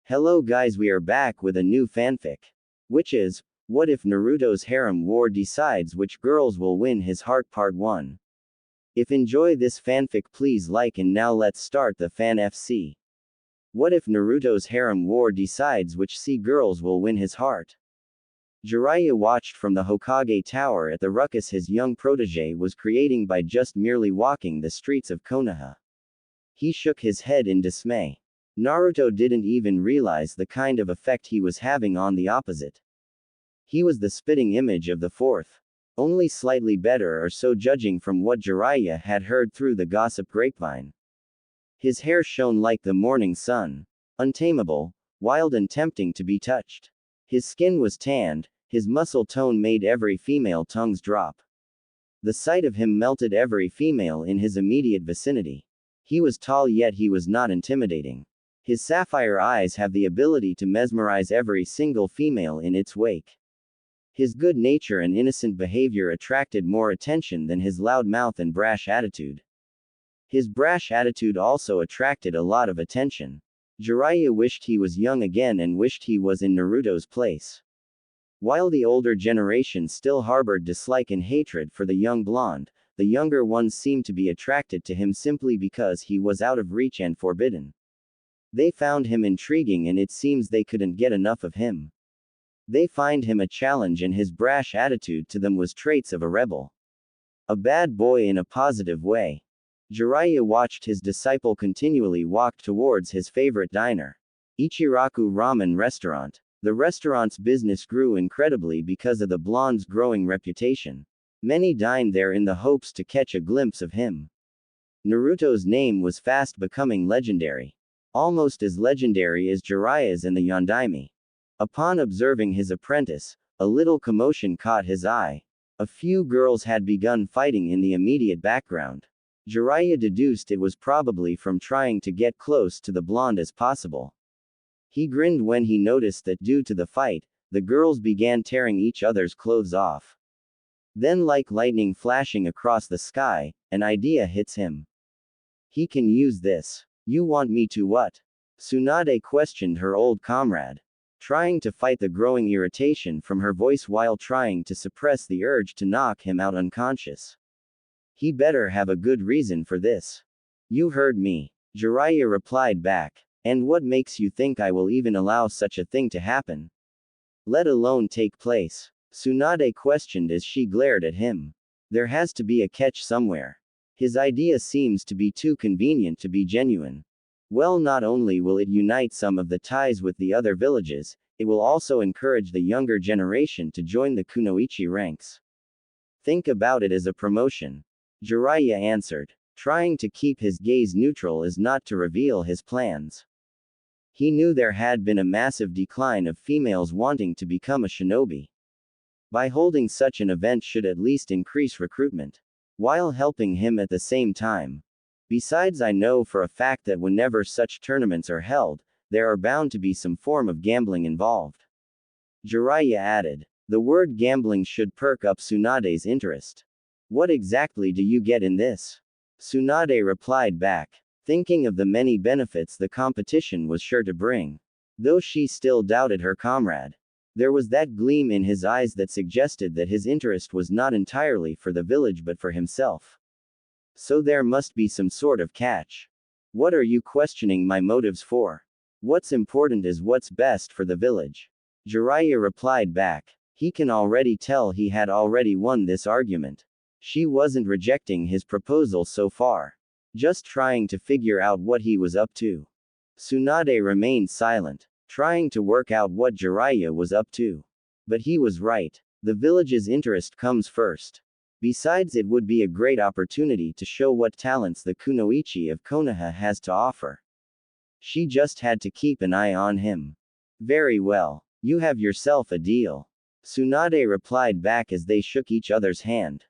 Hello guys, we are back with a new fanfic. Which is, what if Naruto's harem war decides which girls will win his heart part 1. If enjoy this fanfic please like and now let's start the fan FC. What if Naruto's harem war decides which girls will win his heart? Jiraiya watched from the Hokage tower at the ruckus his young protege was creating by just merely walking the streets of Konoha. He shook his head in dismay. Naruto didn't even realize the kind of effect he was having on the opposite. He was the spitting image of the fourth. Only slightly better or so judging from what Jiraiya had heard through the gossip grapevine. His hair shone like the morning sun. Untamable, wild and tempting to be touched. His skin was tanned, his muscle tone made every female tongues drop. The sight of him melted every female in his immediate vicinity. He was tall yet he was not intimidating. His sapphire eyes have the ability to mesmerize every single female in its wake. His good nature and innocent behavior attracted more attention than his loud mouth and brash attitude. His brash attitude also attracted a lot of attention. Jiraiya wished he was young again and wished he was in Naruto's place. While the older generation still harbored dislike and hatred for the young blonde, the younger ones seemed to be attracted to him simply because he was out of reach and forbidden. They found him intriguing and it seems they couldn't get enough of him. They find him a challenge and his brash attitude to them was traits of a rebel. A bad boy in a positive way. Jiraiya watched his disciple continually walk towards his favorite diner. Ichiraku Ramen Restaurant. The restaurant's business grew incredibly because of the blonde's growing reputation. Many dined there in the hopes to catch a glimpse of him. Naruto's name was fast becoming legendary. Almost as legendary as Jiraiya's and the Yondaime. Upon observing his apprentice, a little commotion caught his eye. A few girls had begun fighting in the immediate background. Jiraiya deduced it was probably from trying to get close to the blonde as possible. He grinned when he noticed that due to the fight, the girls began tearing each other's clothes off. Then like lightning flashing across the sky, an idea hits him. He can use this. You want me to what? Tsunade questioned her old comrade. Trying to fight the growing irritation from her voice while trying to suppress the urge to knock him out unconscious. He better have a good reason for this. You heard me. Jiraiya replied back. And what makes you think I will even allow such a thing to happen? Let alone take place? Tsunade questioned as she glared at him. There has to be a catch somewhere. His idea seems to be too convenient to be genuine. Well, not only will it unite some of the ties with the other villages, it will also encourage the younger generation to join the kunoichi ranks. Think about it as a promotion. Jiraiya answered, trying to keep his gaze neutral as not to reveal his plans. He knew there had been a massive decline of females wanting to become a shinobi. By holding such an event should at least increase recruitment, while helping him at the same time. Besides, I know for a fact that whenever such tournaments are held, there are bound to be some form of gambling involved. Jiraiya added, the word gambling should perk up Tsunade's interest. What exactly do you get in this? Tsunade replied back, thinking of the many benefits the competition was sure to bring. Though she still doubted her comrade. There was that gleam in his eyes that suggested that his interest was not entirely for the village but for himself. So there must be some sort of catch. What are you questioning my motives for? What's important is what's best for the village. Jiraiya replied back. He can already tell he had already won this argument. She wasn't rejecting his proposal so far. Just trying to figure out what he was up to. Tsunade remained silent, trying to work out what Jiraiya was up to. But he was right. The village's interest comes first. Besides, it would be a great opportunity to show what talents the kunoichi of Konoha has to offer. She just had to keep an eye on him. Very well. You have yourself a deal. Tsunade replied back as they shook each other's hand.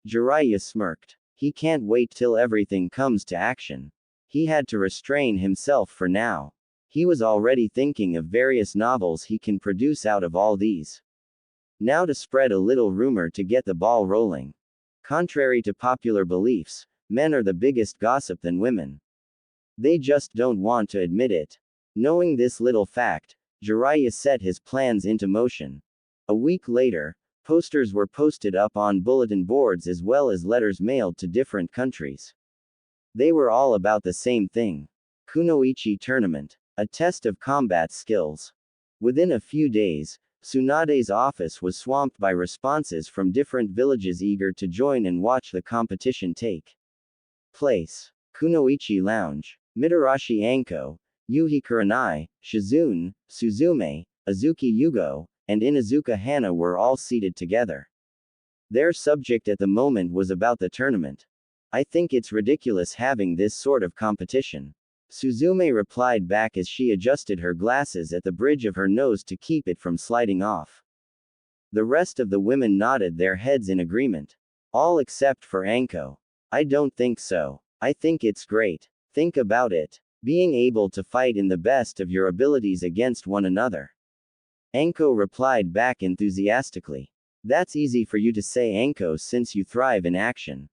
Jiraiya smirked. He can't wait till everything comes to action. He had to restrain himself for now. He was already thinking of various novels he can produce out of all these. Now to spread a little rumor to get the ball rolling. Contrary to popular beliefs, men are the biggest gossip than women. They just don't want to admit it. Knowing this little fact, Jiraiya set his plans into motion. A week later, posters were posted up on bulletin boards as well as letters mailed to different countries. They were all about the same thing. Kunoichi Tournament. A test of combat skills. Within a few days, Tsunade's office was swamped by responses from different villages eager to join and watch the competition take place. Kunoichi Lounge. Mitarashi Anko, Yuhi Kurenai, Shizune, Suzume, Azuki Yugo, and Inuzuka Hana were all seated together. Their subject at the moment was about the tournament. I think it's ridiculous having this sort of competition. Suzume replied back as she adjusted her glasses at the bridge of her nose to keep it from sliding off. The rest of the women nodded their heads in agreement. All except for Anko. I don't think so. I think it's great. Think about it. Being able to fight in the best of your abilities against one another. Anko replied back enthusiastically. That's easy for you to say, Anko, since you thrive in action.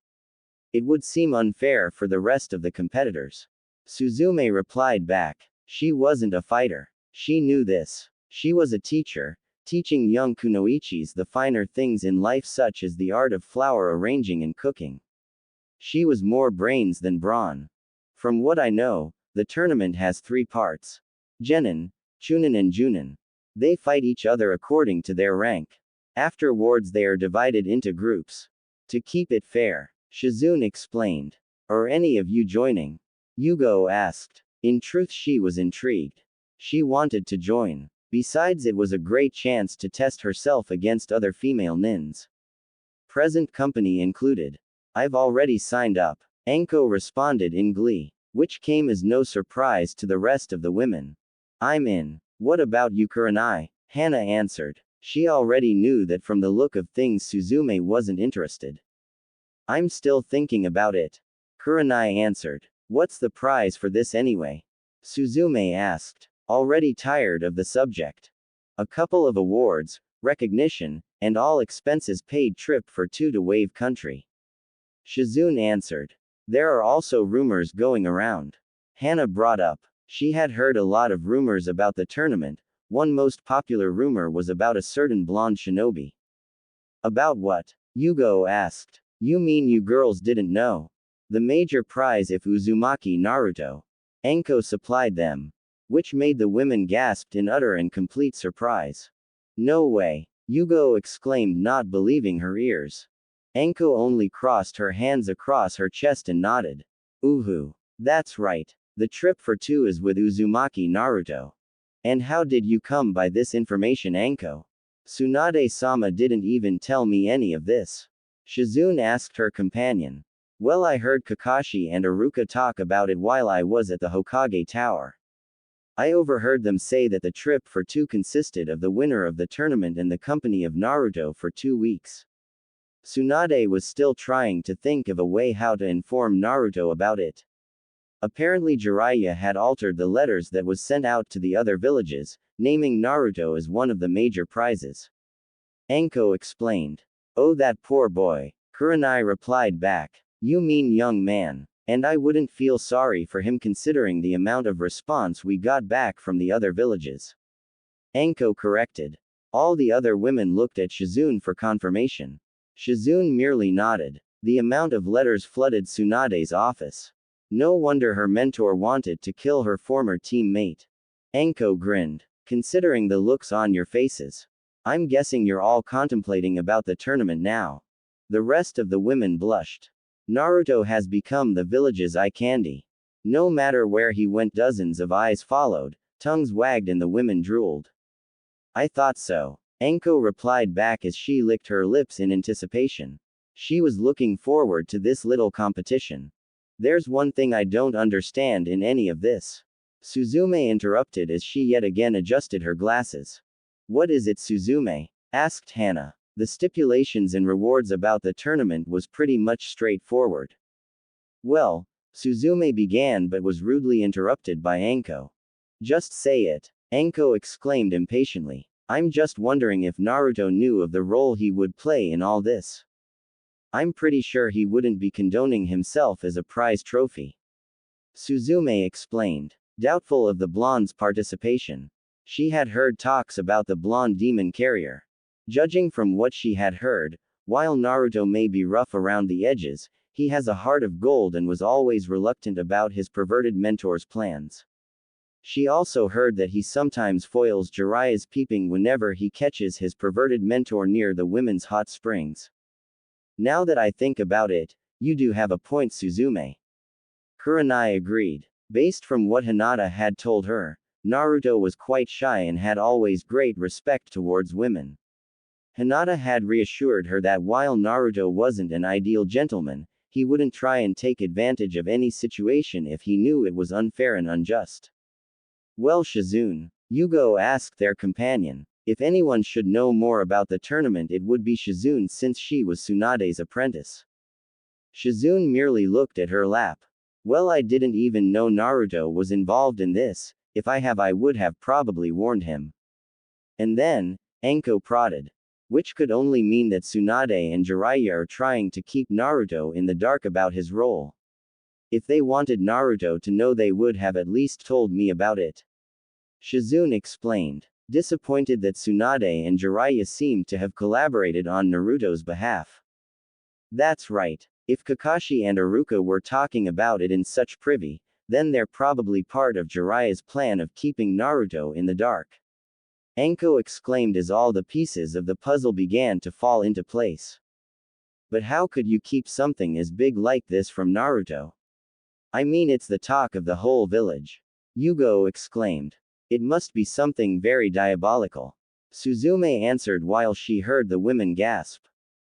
It would seem unfair for the rest of the competitors. Suzume replied back. She wasn't a fighter. She knew this. She was a teacher, teaching young kunoichis the finer things in life such as the art of flower arranging and cooking. She was more brains than brawn. From what I know, the tournament has 3 parts. Genin, Chunin and Junin. They fight each other according to their rank. Afterwards they are divided into groups. To keep it fair, Shizune explained. Are any of you joining? Yugo asked. In truth, she was intrigued. She wanted to join. Besides, it was a great chance to test herself against other female nins. Present company included. I've already signed up. Anko responded in glee, which came as no surprise to the rest of the women. I'm in. What about you, Kurenai? Hana answered. She already knew that from the look of things Suzume wasn't interested. I'm still thinking about it. Kurenai answered. What's the prize for this anyway? Suzume asked. Already tired of the subject. A couple of awards, recognition, and all expenses paid trip for 2 to Wave Country. Shizune answered. There are also rumors going around. Hana brought up. She had heard a lot of rumors about the tournament. One most popular rumor was about a certain blonde shinobi. About what? Yugo asked. You mean you girls didn't know? The major prize if Uzumaki Naruto. Anko supplied them. Which made the women gasp in utter and complete surprise. No way. Yugo exclaimed, not believing her ears. Anko only crossed her hands across her chest and nodded. Uhu. That's right. The trip for 2 is with Uzumaki Naruto. And how did you come by this information, Anko? Tsunade-sama didn't even tell me any of this. Shizune asked her companion. Well, I heard Kakashi and Iruka talk about it while I was at the Hokage Tower. I overheard them say that the trip for 2 consisted of the winner of the tournament and the company of Naruto for 2 weeks. Tsunade was still trying to think of a way how to inform Naruto about it. Apparently Jiraiya had altered the letters that was sent out to the other villages, naming Naruto as one of the major prizes. Anko explained. Oh, that poor boy. Kurenai replied back. You mean young man. And I wouldn't feel sorry for him considering the amount of response we got back from the other villages. Anko corrected. All the other women looked at Shizune for confirmation. Shizune merely nodded. The amount of letters flooded Tsunade's office. No wonder her mentor wanted to kill her former teammate. Anko grinned. Considering the looks on your faces, I'm guessing you're all contemplating about the tournament now. The rest of the women blushed. Naruto has become the village's eye candy. No matter where he went, dozens of eyes followed, tongues wagged, and the women drooled. I thought so. Anko replied back as she licked her lips in anticipation. She was looking forward to this little competition. There's one thing I don't understand in any of this. Suzume interrupted as she yet again adjusted her glasses. What is it, Suzume? Asked Hana. The stipulations and rewards about the tournament was pretty much straightforward. Well, Suzume began but was rudely interrupted by Anko. Just say it. Anko exclaimed impatiently. I'm just wondering if Naruto knew of the role he would play in all this. I'm pretty sure he wouldn't be condoning himself as a prize trophy. Suzume explained. doubtful of the blonde's participation. She had heard talks about the blonde demon carrier. Judging from what she had heard, while Naruto may be rough around the edges, he has a heart of gold and was always reluctant about his perverted mentor's plans. She also heard that he sometimes foils Jiraiya's peeping whenever he catches his perverted mentor near the women's hot springs. Now that I think about it, you do have a point, Suzume. Kurenai agreed. Based from what Hinata had told her, Naruto was quite shy and had always great respect towards women. Hinata had reassured her that while Naruto wasn't an ideal gentleman, he wouldn't try and take advantage of any situation if he knew it was unfair and unjust. Well, Shizune, Yugo asked their companion. If anyone should know more about the tournament, it would be Shizune since she was Tsunade's apprentice. Shizune merely looked at her lap. Well, I didn't even know Naruto was involved in this. If I would have probably warned him. And then, Anko prodded. Which could only mean that Tsunade and Jiraiya are trying to keep Naruto in the dark about his role. If they wanted Naruto to know, they would have at least told me about it. Shizune explained, disappointed that Tsunade and Jiraiya seemed to have collaborated on Naruto's behalf. That's right. If Kakashi and Iruka were talking about it in such privy, then they're probably part of Jiraiya's plan of keeping Naruto in the dark. Anko exclaimed as all the pieces of the puzzle began to fall into place. But how could you keep something as big like this from Naruto? I mean, it's the talk of the whole village. Yugo exclaimed. It must be something very diabolical. Suzume answered while she heard the women gasp.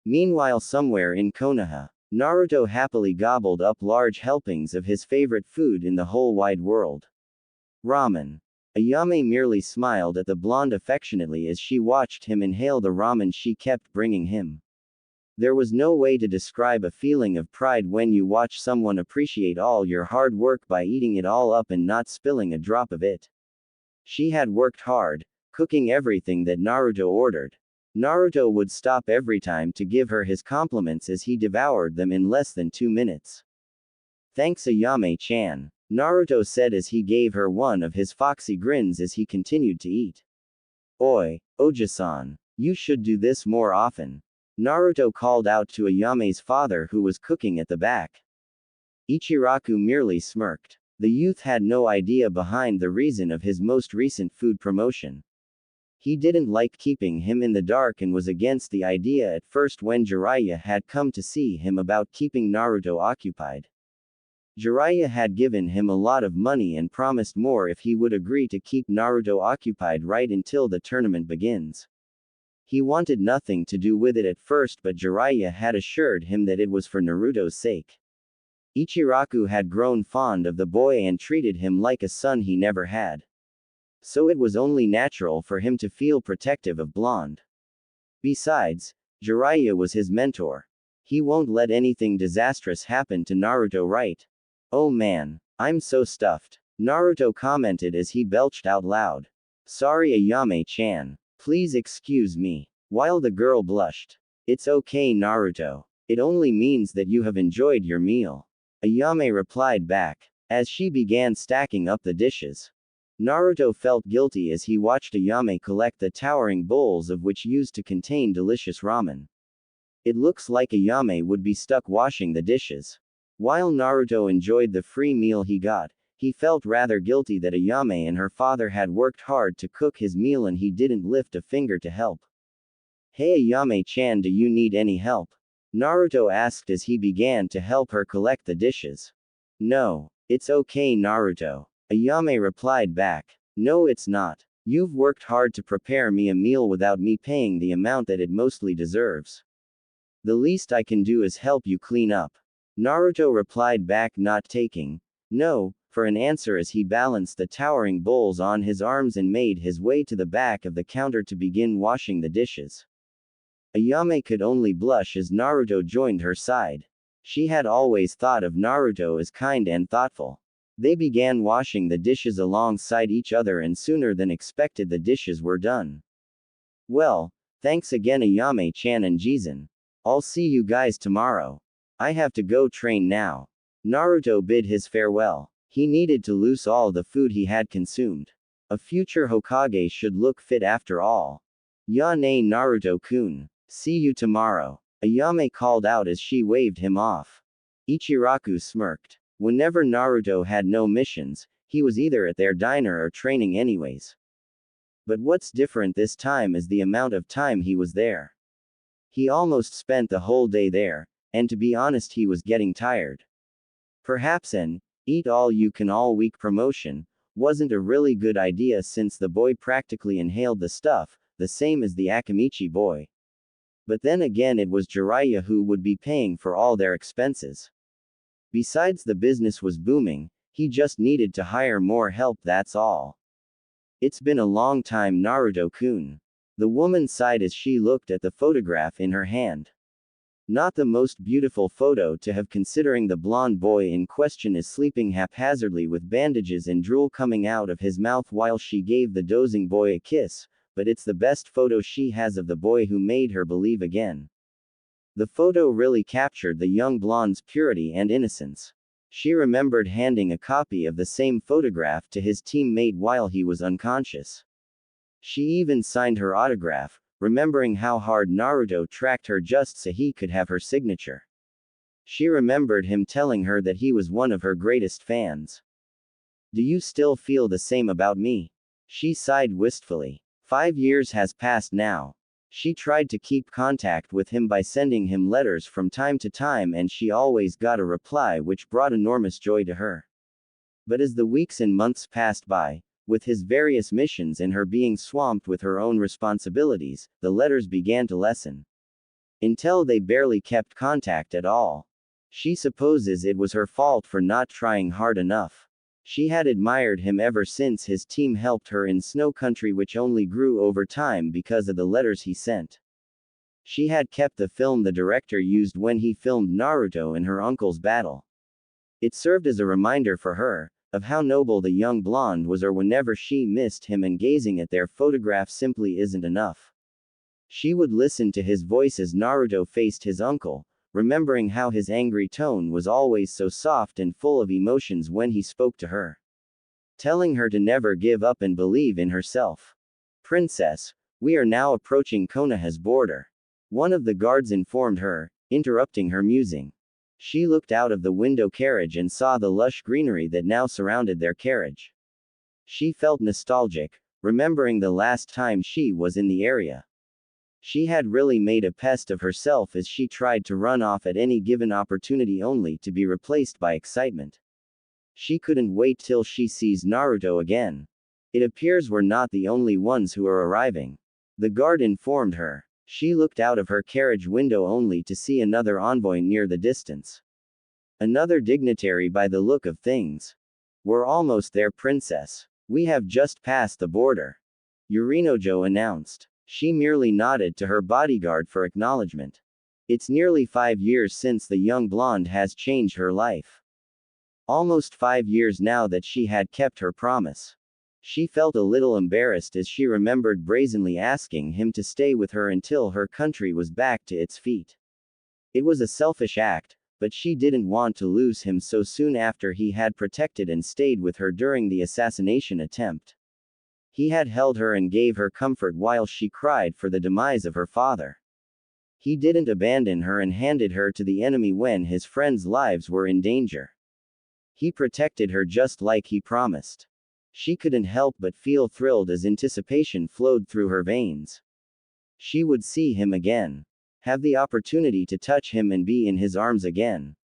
Meanwhile, somewhere in Konoha, Naruto happily gobbled up large helpings of his favorite food in the whole wide world. Ramen. Ayame merely smiled at the blonde affectionately as she watched him inhale the ramen she kept bringing him. There was no way to describe a feeling of pride when you watch someone appreciate all your hard work by eating it all up and not spilling a drop of it. She had worked hard, cooking everything that Naruto ordered. Naruto would stop every time to give her his compliments as he devoured them in less than 2 minutes. Thanks, Ayame-chan, Naruto said as he gave her one of his foxy grins as he continued to eat. Oi, Oji-san, you should do this more often. Naruto called out to Ayame's father who was cooking at the back. Ichiraku merely smirked. The youth had no idea behind the reason of his most recent food promotion. He didn't like keeping him in the dark and was against the idea at first when Jiraiya had come to see him about keeping Naruto occupied. Jiraiya had given him a lot of money and promised more if he would agree to keep Naruto occupied right until the tournament begins. He wanted nothing to do with it at first, but Jiraiya had assured him that it was for Naruto's sake. Ichiraku had grown fond of the boy and treated him like a son he never had. So it was only natural for him to feel protective of Blonde. Besides, Jiraiya was his mentor. He won't let anything disastrous happen to Naruto, right? Oh man, I'm so stuffed, Naruto commented as he belched out loud. Sorry, Ayame-chan. Please excuse me. While the girl blushed. It's okay, Naruto. It only means that you have enjoyed your meal. Ayame replied back, as she began stacking up the dishes. Naruto felt guilty as he watched Ayame collect the towering bowls of which used to contain delicious ramen. It looks like Ayame would be stuck washing the dishes. While Naruto enjoyed the free meal he got, he felt rather guilty that Ayame and her father had worked hard to cook his meal and he didn't lift a finger to help. Hey Ayame-chan, do you need any help? Naruto asked as he began to help her collect the dishes. No, it's okay, Naruto. Ayame replied back. No, it's not. You've worked hard to prepare me a meal without me paying the amount that it mostly deserves. The least I can do is help you clean up. Naruto replied back, not taking no for an answer as he balanced the towering bowls on his arms and made his way to the back of the counter to begin washing the dishes. Ayame could only blush as Naruto joined her side. She had always thought of Naruto as kind and thoughtful. They began washing the dishes alongside each other and sooner than expected the dishes were done. Well, thanks again Ayame-chan and Jizun. I'll see you guys tomorrow. I have to go train now. Naruto bid his farewell. He needed to lose all the food he had consumed. A future Hokage should look fit after all. Ya ne Naruto-kun. See you tomorrow. Ayame called out as she waved him off. Ichiraku smirked. Whenever Naruto had no missions, he was either at their diner or training anyways. But what's different this time is the amount of time he was there. He almost spent the whole day there, and to be honest he was getting tired. Perhaps an eat all you can all week promotion wasn't a really good idea since the boy practically inhaled the stuff, the same as the Akamichi boy. But then again it was Jiraiya who would be paying for all their expenses. Besides the business was booming, he just needed to hire more help, that's all. It's been a long time, Naruto-kun. The woman sighed as she looked at the photograph in her hand. Not the most beautiful photo to have, considering the blonde boy in question is sleeping haphazardly with bandages and drool coming out of his mouth while she gave the dozing boy a kiss, but it's the best photo she has of the boy who made her believe again. The photo really captured the young blonde's purity and innocence. She remembered handing a copy of the same photograph to his teammate while he was unconscious. She even signed her autograph, remembering how hard Naruto tracked her just so he could have her signature. She remembered him telling her that he was one of her greatest fans. Do you still feel the same about me? She sighed wistfully. 5 years has passed now. She tried to keep contact with him by sending him letters from time to time, and she always got a reply which brought enormous joy to her. But as the weeks and months passed by, with his various missions and her being swamped with her own responsibilities, the letters began to lessen. Until they barely kept contact at all. She supposes it was her fault for not trying hard enough. She had admired him ever since his team helped her in Snow Country, which only grew over time because of the letters he sent. She had kept the film the director used when he filmed Naruto in her uncle's battle. It served as a reminder for her of how noble the young blonde was, or whenever she missed him and gazing at their photograph simply isn't enough. She would listen to his voice as Naruto faced his uncle, remembering how his angry tone was always so soft and full of emotions when he spoke to her. Telling her to never give up and believe in herself. Princess, we are now approaching Konoha's border. One of the guards informed her, interrupting her musing. She looked out of the window carriage and saw the lush greenery that now surrounded their carriage. She felt nostalgic, remembering the last time she was in the area. She had really made a pest of herself as she tried to run off at any given opportunity only to be replaced by excitement. She couldn't wait till she sees Naruto again. It appears we're not the only ones who are arriving. The guard informed her. She looked out of her carriage window only to see another envoy near the distance. Another dignitary by the look of things. We're almost there, princess. We have just passed the border. Yorinojo announced. She merely nodded to her bodyguard for acknowledgement. It's nearly 5 years since the young blonde has changed her life. Almost 5 years now that she had kept her promise. She felt a little embarrassed as she remembered brazenly asking him to stay with her until her country was back to its feet. It was a selfish act, but she didn't want to lose him so soon after he had protected and stayed with her during the assassination attempt. He had held her and gave her comfort while she cried for the demise of her father. He didn't abandon her and handed her to the enemy when his friends' lives were in danger. He protected her just like he promised. She couldn't help but feel thrilled as anticipation flowed through her veins. She would see him again. Have the opportunity to touch him and be in his arms again.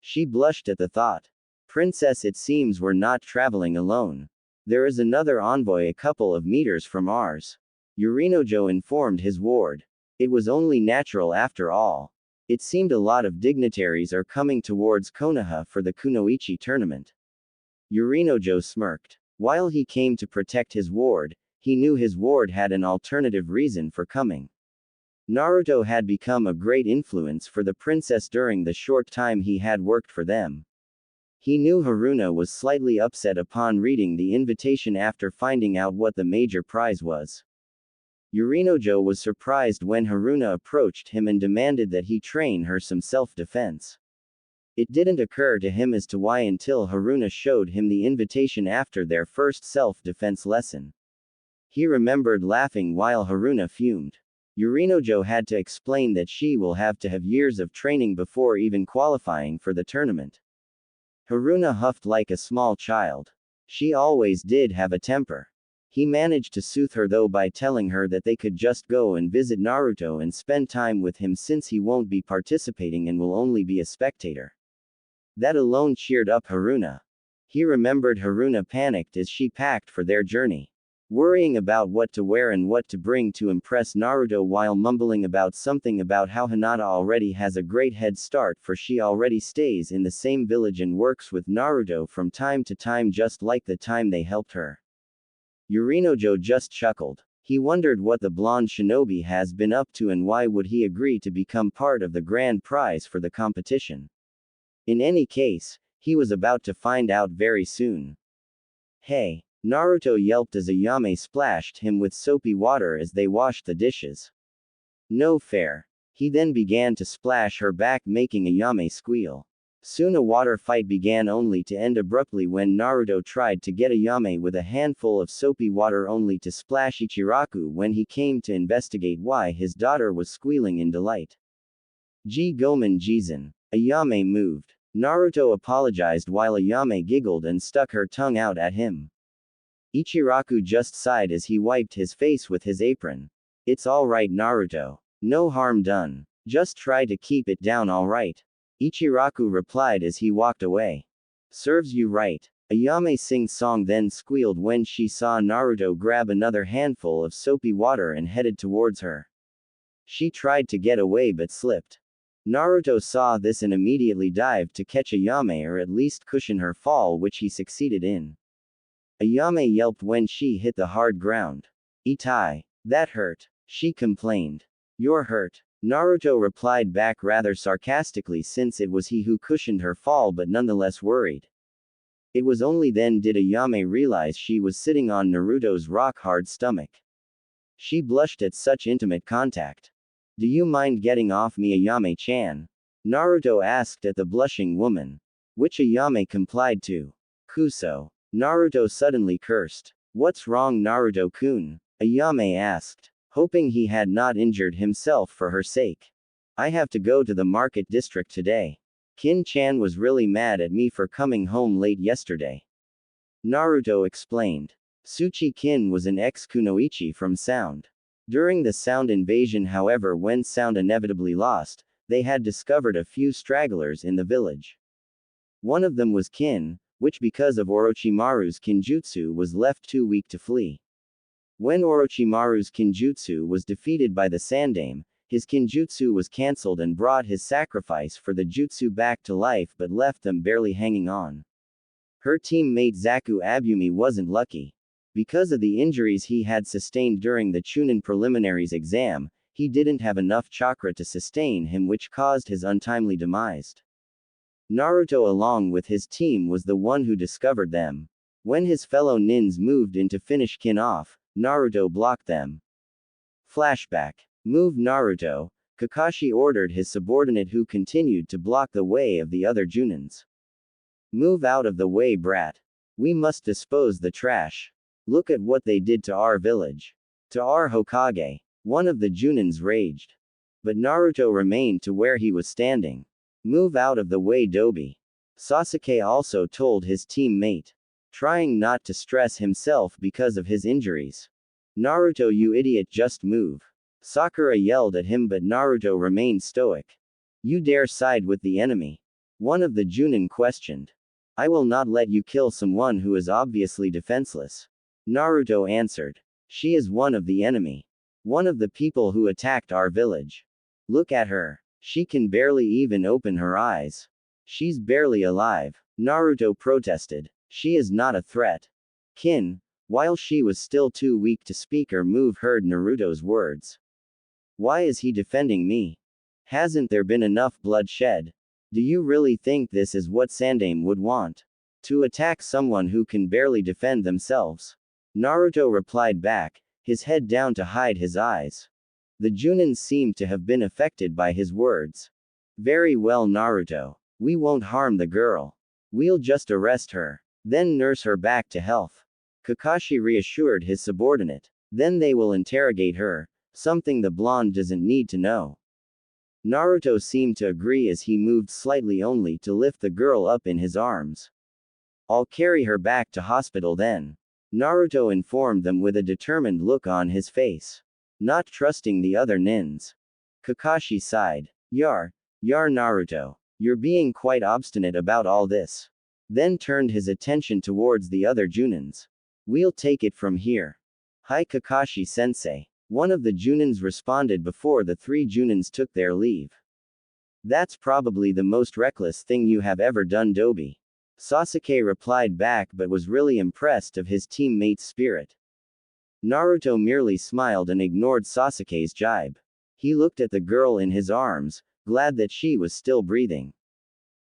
She blushed at the thought. Princess, it seems we're not traveling alone. There is another envoy a couple of meters from ours. Yorinojo informed his ward. It was only natural after all. It seemed a lot of dignitaries are coming towards Konoha for the Kunoichi tournament. Yorinojo smirked. While he came to protect his ward, he knew his ward had an alternative reason for coming. Naruto had become a great influence for the princess during the short time he had worked for them. He knew Haruna was slightly upset upon reading the invitation after finding out what the major prize was. Yorinojo was surprised when Haruna approached him and demanded that he train her some self-defense. It didn't occur to him as to why until Haruna showed him the invitation after their first self-defense lesson. He remembered laughing while Haruna fumed. Yorinojo had to explain that she will have to have years of training before even qualifying for the tournament. Haruna huffed like a small child. She always did have a temper. He managed to soothe her though by telling her that they could just go and visit Naruto and spend time with him since he won't be participating and will only be a spectator. That alone cheered up Haruna. He remembered Haruna panicked as she packed for their journey, worrying about what to wear and what to bring to impress Naruto while mumbling about something about how Hinata already has a great head start for she already stays in the same village and works with Naruto from time to time just like the time they helped her. Yorinojo just chuckled. He wondered what the blonde shinobi has been up to and why would he agree to become part of the grand prize for the competition. In any case, he was about to find out very soon. Hey! Naruto yelped as Ayame splashed him with soapy water as they washed the dishes. No fair. He then began to splash her back making Ayame squeal. Soon a water fight began only to end abruptly when Naruto tried to get Ayame with a handful of soapy water only to splash Ichiraku when he came to investigate why his daughter was squealing in delight. G Gomen Jizan. Ayame moved. Naruto apologized while Ayame giggled and stuck her tongue out at him. Ichiraku just sighed as he wiped his face with his apron. It's alright Naruto. No harm done. Just try to keep it down alright. Ichiraku replied as he walked away. Serves you right. Ayame sing-song then squealed when she saw Naruto grab another handful of soapy water and headed towards her. She tried to get away but slipped. Naruto saw this and immediately dived to catch Ayame or at least cushion her fall which he succeeded in. Ayame yelped when she hit the hard ground. Itai. That hurt. She complained. You're hurt. Naruto replied back rather sarcastically since it was he who cushioned her fall but nonetheless worried. It was only then did Ayame realize she was sitting on Naruto's rock-hard stomach. She blushed at such intimate contact. Do you mind getting off me Ayame-chan? Naruto asked at the blushing woman. Which Ayame complied to. Kuso. Naruto suddenly cursed. What's wrong Naruto-kun? Ayame asked, hoping he had not injured himself for her sake. I have to go to the market district today. Kin-chan was really mad at me for coming home late yesterday. Naruto explained. Tsuchi-kin was an ex-kunoichi from Sound. During the Sound invasion however when Sound inevitably lost, they had discovered a few stragglers in the village. One of them was Kin, which because of Orochimaru's kinjutsu was left too weak to flee. When Orochimaru's kinjutsu was defeated by the Sandaime, his kinjutsu was cancelled and brought his sacrifice for the jutsu back to life but left them barely hanging on. Her teammate Zaku Abumi wasn't lucky. Because of the injuries he had sustained during the Chunin preliminaries exam, he didn't have enough chakra to sustain him which caused his untimely demise. Naruto along with his team was the one who discovered them. When his fellow nins moved in to finish Kin off, Naruto blocked them. Flashback. Move Naruto, Kakashi ordered his subordinate who continued to block the way of the other Junins. Move out of the way brat. We must dispose the trash. Look at what they did to our village. To our Hokage. One of the Junins raged. But Naruto remained to where he was standing. Move out of the way Dobi. Sasuke also told his teammate. Trying not to stress himself because of his injuries. Naruto you idiot just move. Sakura yelled at him but Naruto remained stoic. You dare side with the enemy? One of the Junin questioned. I will not let you kill someone who is obviously defenseless. Naruto answered. She is one of the enemy. One of the people who attacked our village. Look at her. She can barely even open her eyes. She's barely alive. Naruto protested. She is not a threat. Kin, while she was still too weak to speak or move, heard Naruto's words. Why is he defending me? Hasn't there been enough blood shed? Do you really think this is what Sandaime would want? To attack someone who can barely defend themselves? Naruto replied back, his head down to hide his eyes. The Junins seemed to have been affected by his words. Very well Naruto. We won't harm the girl. We'll just arrest her. Then nurse her back to health. Kakashi reassured his subordinate. Then they will interrogate her, something the blonde doesn't need to know. Naruto seemed to agree as he moved slightly only to lift the girl up in his arms. I'll carry her back to hospital then. Naruto informed them with a determined look on his face. Not trusting the other nins. Kakashi sighed. Yar Naruto. You're being quite obstinate about all this. Then turned his attention towards the other Junins. We'll take it from here. Hi Kakashi-sensei. One of the Junins responded before the three Junins took their leave. That's probably the most reckless thing you have ever done, Dobi. Sasuke replied back but was really impressed of his teammate's spirit. Naruto merely smiled and ignored Sasuke's jibe. He looked at the girl in his arms, glad that she was still breathing.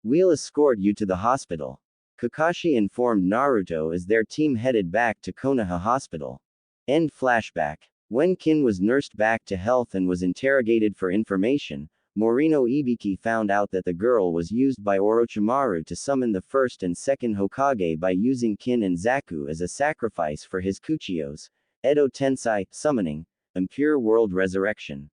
We'll escort you to the hospital. Kakashi informed Naruto as their team headed back to Konoha Hospital. End flashback. When Kin was nursed back to health and was interrogated for information, Morino Ibiki found out that the girl was used by Orochimaru to summon the first and second Hokage by using Kin and Zaku as a sacrifice for his Kuchiyos, Edo Tensei, summoning, and pure world resurrection.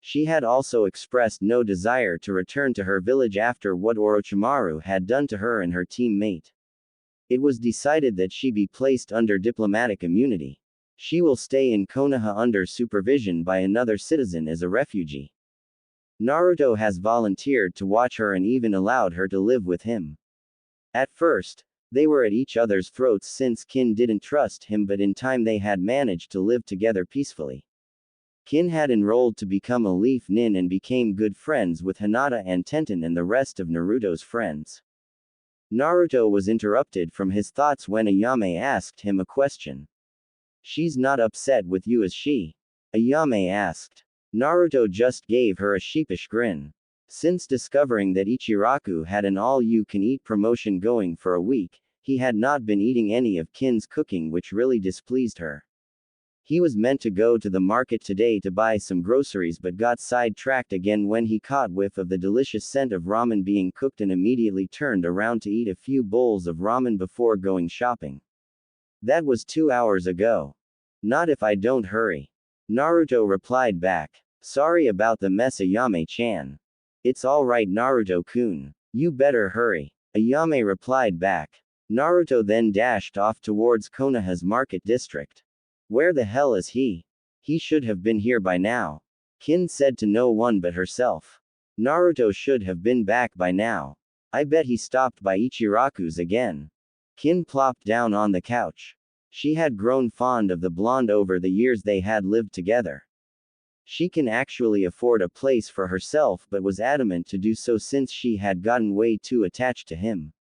She had also expressed no desire to return to her village after what Orochimaru had done to her and her teammate. It was decided that she be placed under diplomatic immunity. She will stay in Konoha under supervision by another citizen as a refugee. Naruto has volunteered to watch her and even allowed her to live with him. At first, they were at each other's throats since Kin didn't trust him, but in time they had managed to live together peacefully. Kin had enrolled to become a Leaf Nin and became good friends with Hinata and Tenten and the rest of Naruto's friends. Naruto was interrupted from his thoughts when Ayame asked him a question. She's not upset with you, is she? Ayame asked. Naruto just gave her a sheepish grin. Since discovering that Ichiraku had an all-you-can-eat promotion going for a week, he had not been eating any of Kin's cooking, which really displeased her. He was meant to go to the market today to buy some groceries but got sidetracked again when he caught whiff of the delicious scent of ramen being cooked and immediately turned around to eat a few bowls of ramen before going shopping. That was 2 hours ago. Not if I don't hurry. Naruto replied back. Sorry about the mess, Ayame-chan. It's alright, Naruto-kun. You better hurry. Ayame replied back. Naruto then dashed off towards Konoha's market district. Where the hell is he? He should have been here by now. Kin said to no one but herself. Naruto should have been back by now. I bet he stopped by Ichiraku's again. Kin plopped down on the couch. She had grown fond of the blonde over the years they had lived together. She can actually afford a place for herself but was adamant to do so since she had gotten way too attached to him.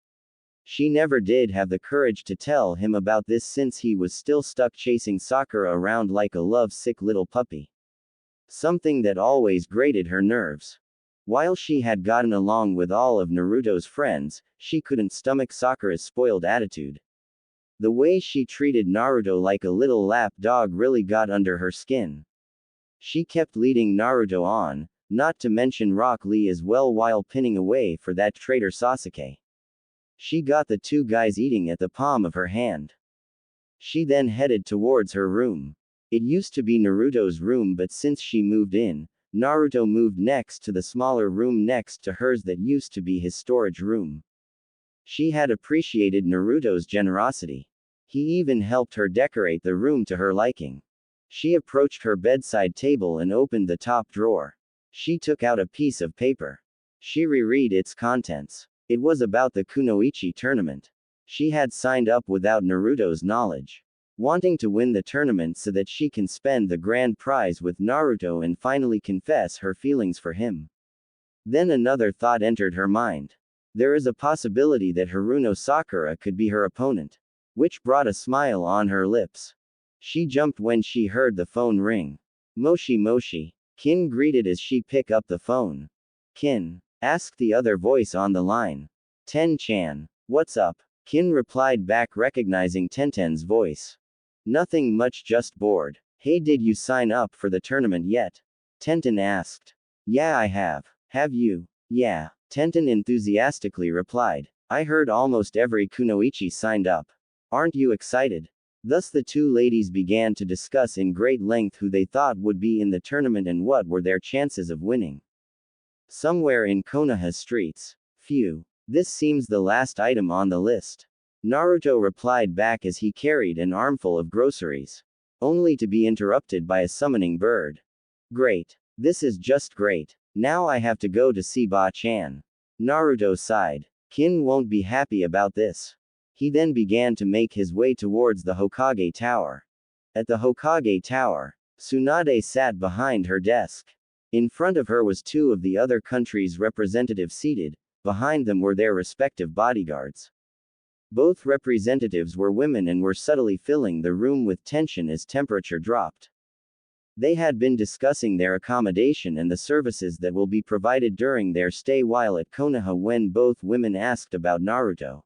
She never did have the courage to tell him about this since he was still stuck chasing Sakura around like a love-sick little puppy. Something that always grated her nerves. While she had gotten along with all of Naruto's friends, she couldn't stomach Sakura's spoiled attitude. The way she treated Naruto like a little lap dog really got under her skin. She kept leading Naruto on, not to mention Rock Lee as well, while pinning away for that traitor Sasuke. She got the two guys eating at the palm of her hand. She then headed towards her room. It used to be Naruto's room, but since she moved in, Naruto moved next to the smaller room next to hers that used to be his storage room. She had appreciated Naruto's generosity. He even helped her decorate the room to her liking. She approached her bedside table and opened the top drawer. She took out a piece of paper. She reread its contents. It was about the Kunoichi tournament. She had signed up without Naruto's knowledge, wanting to win the tournament so that she can spend the grand prize with Naruto and finally confess her feelings for him. Then another thought entered her mind. There is a possibility that Haruno Sakura could be her opponent, which brought a smile on her lips. She jumped when she heard the phone ring. Moshi Moshi. Kin greeted as she picked up the phone. Kin? Asked the other voice on the line. Ten-chan. What's up? Kin replied back, recognizing Tenten's voice. Nothing much, just bored. Hey, did you sign up for the tournament yet? Tenten asked. Yeah, I have. Have you? Yeah. Tenten enthusiastically replied. I heard almost every kunoichi signed up. Aren't you excited? Thus the two ladies began to discuss in great length who they thought would be in the tournament and what were their chances of winning. Somewhere in Konoha's streets. Phew. This seems the last item on the list. Naruto replied back as he carried an armful of groceries. Only to be interrupted by a summoning bird. Great. This is just great. Now I have to go to see Ba-chan. Naruto sighed. Kin won't be happy about this. He then began to make his way towards the Hokage Tower. At the Hokage Tower, Tsunade sat behind her desk. In front of her was two of the other countries' representatives seated, behind them were their respective bodyguards. Both representatives were women and were subtly filling the room with tension as temperature dropped. They had been discussing their accommodation and the services that will be provided during their stay while at Konoha when both women asked about Naruto.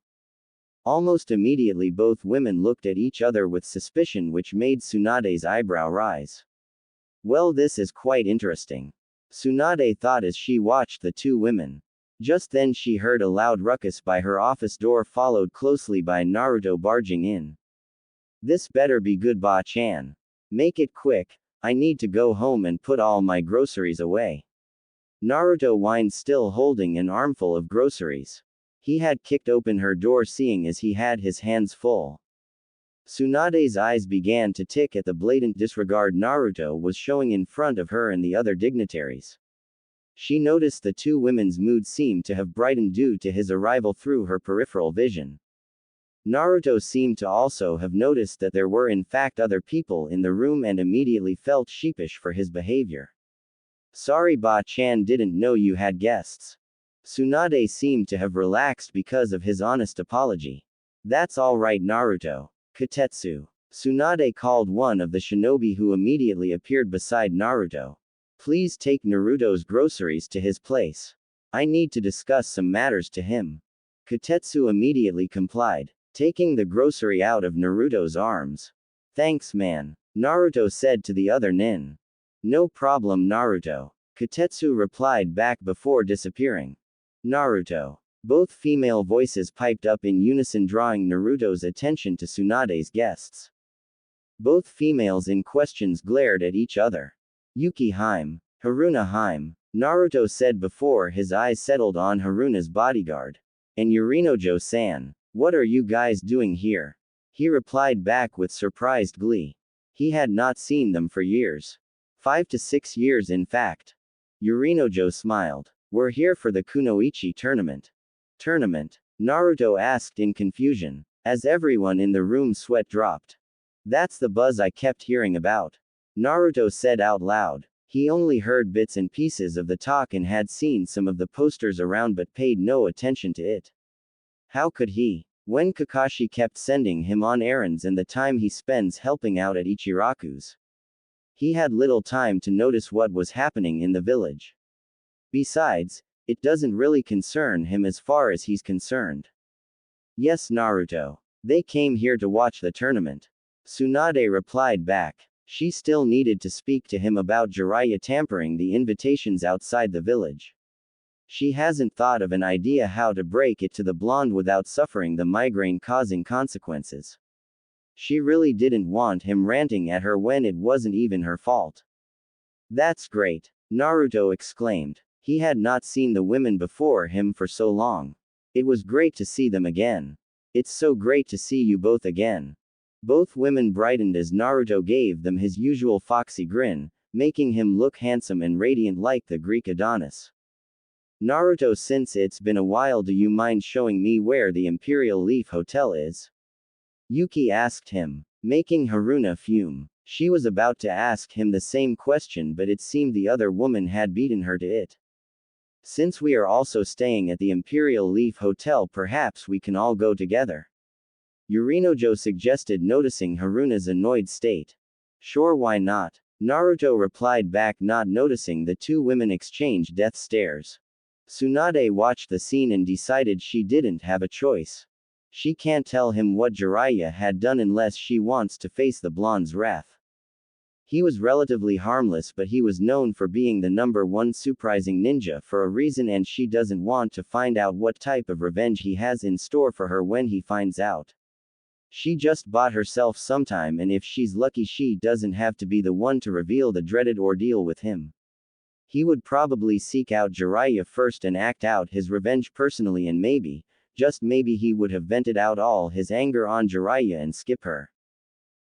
Almost immediately both women looked at each other with suspicion, which made Tsunade's eyebrow rise. Well, this is quite interesting. Tsunade thought as she watched the two women. Just then she heard a loud ruckus by her office door, followed closely by Naruto barging in. This better be good, Ba-chan. Make it quick, I need to go home and put all my groceries away. Naruto whined, still holding an armful of groceries. He had kicked open her door, seeing as he had his hands full. Tsunade's eyes began to tick at the blatant disregard Naruto was showing in front of her and the other dignitaries. She noticed the two women's mood seemed to have brightened due to his arrival through her peripheral vision. Naruto seemed to also have noticed that there were in fact other people in the room and immediately felt sheepish for his behavior. Sorry, Ba-chan, didn't know you had guests. Tsunade seemed to have relaxed because of his honest apology. That's all right, Naruto. Katetsu. Tsunade called one of the shinobi who immediately appeared beside Naruto. Please take Naruto's groceries to his place. I need to discuss some matters to him. Katetsu immediately complied, taking the grocery out of Naruto's arms. Thanks, man. Naruto said to the other nin. No problem, Naruto. Katetsu replied back before disappearing. Naruto. Both female voices piped up in unison, drawing Naruto's attention to Tsunade's guests. Both females in questions glared at each other. Yuki Haim, Haruna Haim, Naruto said before his eyes settled on Haruna's bodyguard. And Yorinojo-san, what are you guys doing here? He replied back with surprised glee. He had not seen them for years. 5 to 6 years in fact. Yorinojo smiled. We're here for the Kunoichi tournament. Tournament? Naruto asked in confusion, as everyone in the room sweat dropped. That's the buzz I kept hearing about. Naruto said out loud. He only heard bits and pieces of the talk and had seen some of the posters around but paid no attention to it. How could he, when Kakashi kept sending him on errands and the time he spends helping out at Ichiraku's? He had little time to notice what was happening in the village. Besides, it doesn't really concern him as far as he's concerned. Yes, Naruto. They came here to watch the tournament. Tsunade replied back. She still needed to speak to him about Jiraiya tampering the invitations outside the village. She hasn't thought of an idea how to break it to the blonde without suffering the migraine-causing consequences. She really didn't want him ranting at her when it wasn't even her fault. That's great, Naruto exclaimed. He had not seen the women before him for so long. It was great to see them again. It's so great to see you both again. Both women brightened as Naruto gave them his usual foxy grin, making him look handsome and radiant like the Greek Adonis. Naruto, since it's been a while, do you mind showing me where the Imperial Leaf Hotel is? Yuki asked him, making Haruna fume. She was about to ask him the same question, but it seemed the other woman had beaten her to it. Since we are also staying at the Imperial Leaf Hotel, perhaps we can all go together. Yorinojo suggested, noticing Haruna's annoyed state. Sure, why not? Naruto replied back, not noticing the two women exchange death stares. Tsunade watched the scene and decided she didn't have a choice. She can't tell him what Jiraiya had done unless she wants to face the blonde's wrath. He was relatively harmless, but he was known for being the #1 surprising ninja for a reason, and she doesn't want to find out what type of revenge he has in store for her when he finds out. She just bought herself some time, and if she's lucky, she doesn't have to be the one to reveal the dreaded ordeal with him. He would probably seek out Jiraiya first and act out his revenge personally, and maybe, just maybe, he would have vented out all his anger on Jiraiya and skip her.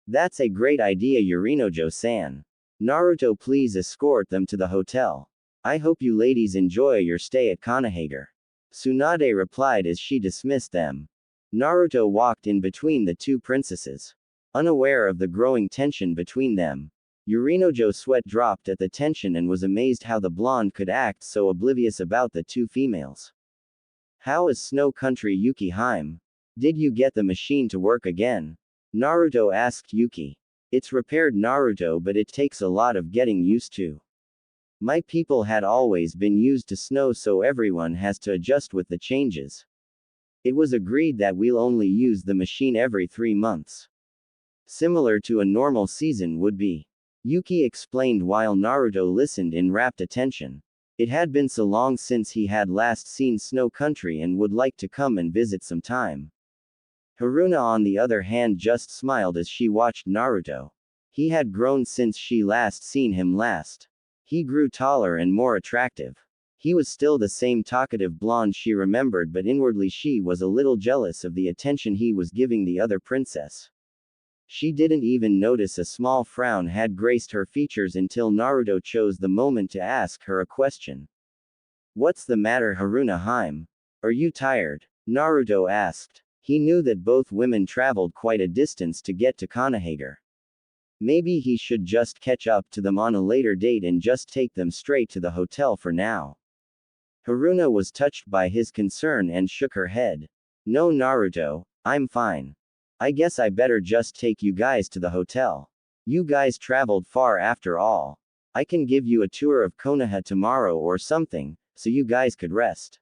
That's a great idea, Yorinojo-san. Naruto, please escort them to the hotel. I hope you ladies enjoy your stay at Konohagure. Tsunade replied as she dismissed them. Naruto walked in between the two princesses, unaware of the growing tension between them. Yorinojo's sweat dropped at the tension and was amazed how the blonde could act so oblivious about the two females. How is Snow Country, Yuki Harem? Did you get the machine to work again? Naruto asked Yuki. It's repaired, Naruto, but it takes a lot of getting used to. My people had always been used to snow, so everyone has to adjust with the changes. It was agreed that we'll only use the machine every 3 months. Similar to a normal season would be. Yuki explained while Naruto listened in rapt attention. It had been so long since he had last seen Snow Country and would like to come and visit sometime. Haruna, on the other hand, just smiled as she watched Naruto. He had grown since she last seen him last. He grew taller and more attractive. He was still the same talkative blonde she remembered, but inwardly she was a little jealous of the attention he was giving the other princess. She didn't even notice a small frown had graced her features until Naruto chose the moment to ask her a question. What's the matter, Haruna-hime? Are you tired? Naruto asked. He knew that both women traveled quite a distance to get to Konohagure. Maybe he should just catch up to them on a later date and just take them straight to the hotel for now. Haruna was touched by his concern and shook her head. No, Naruto, I'm fine. I guess I better just take you guys to the hotel. You guys traveled far after all. I can give you a tour of Konoha tomorrow or something, so you guys could rest.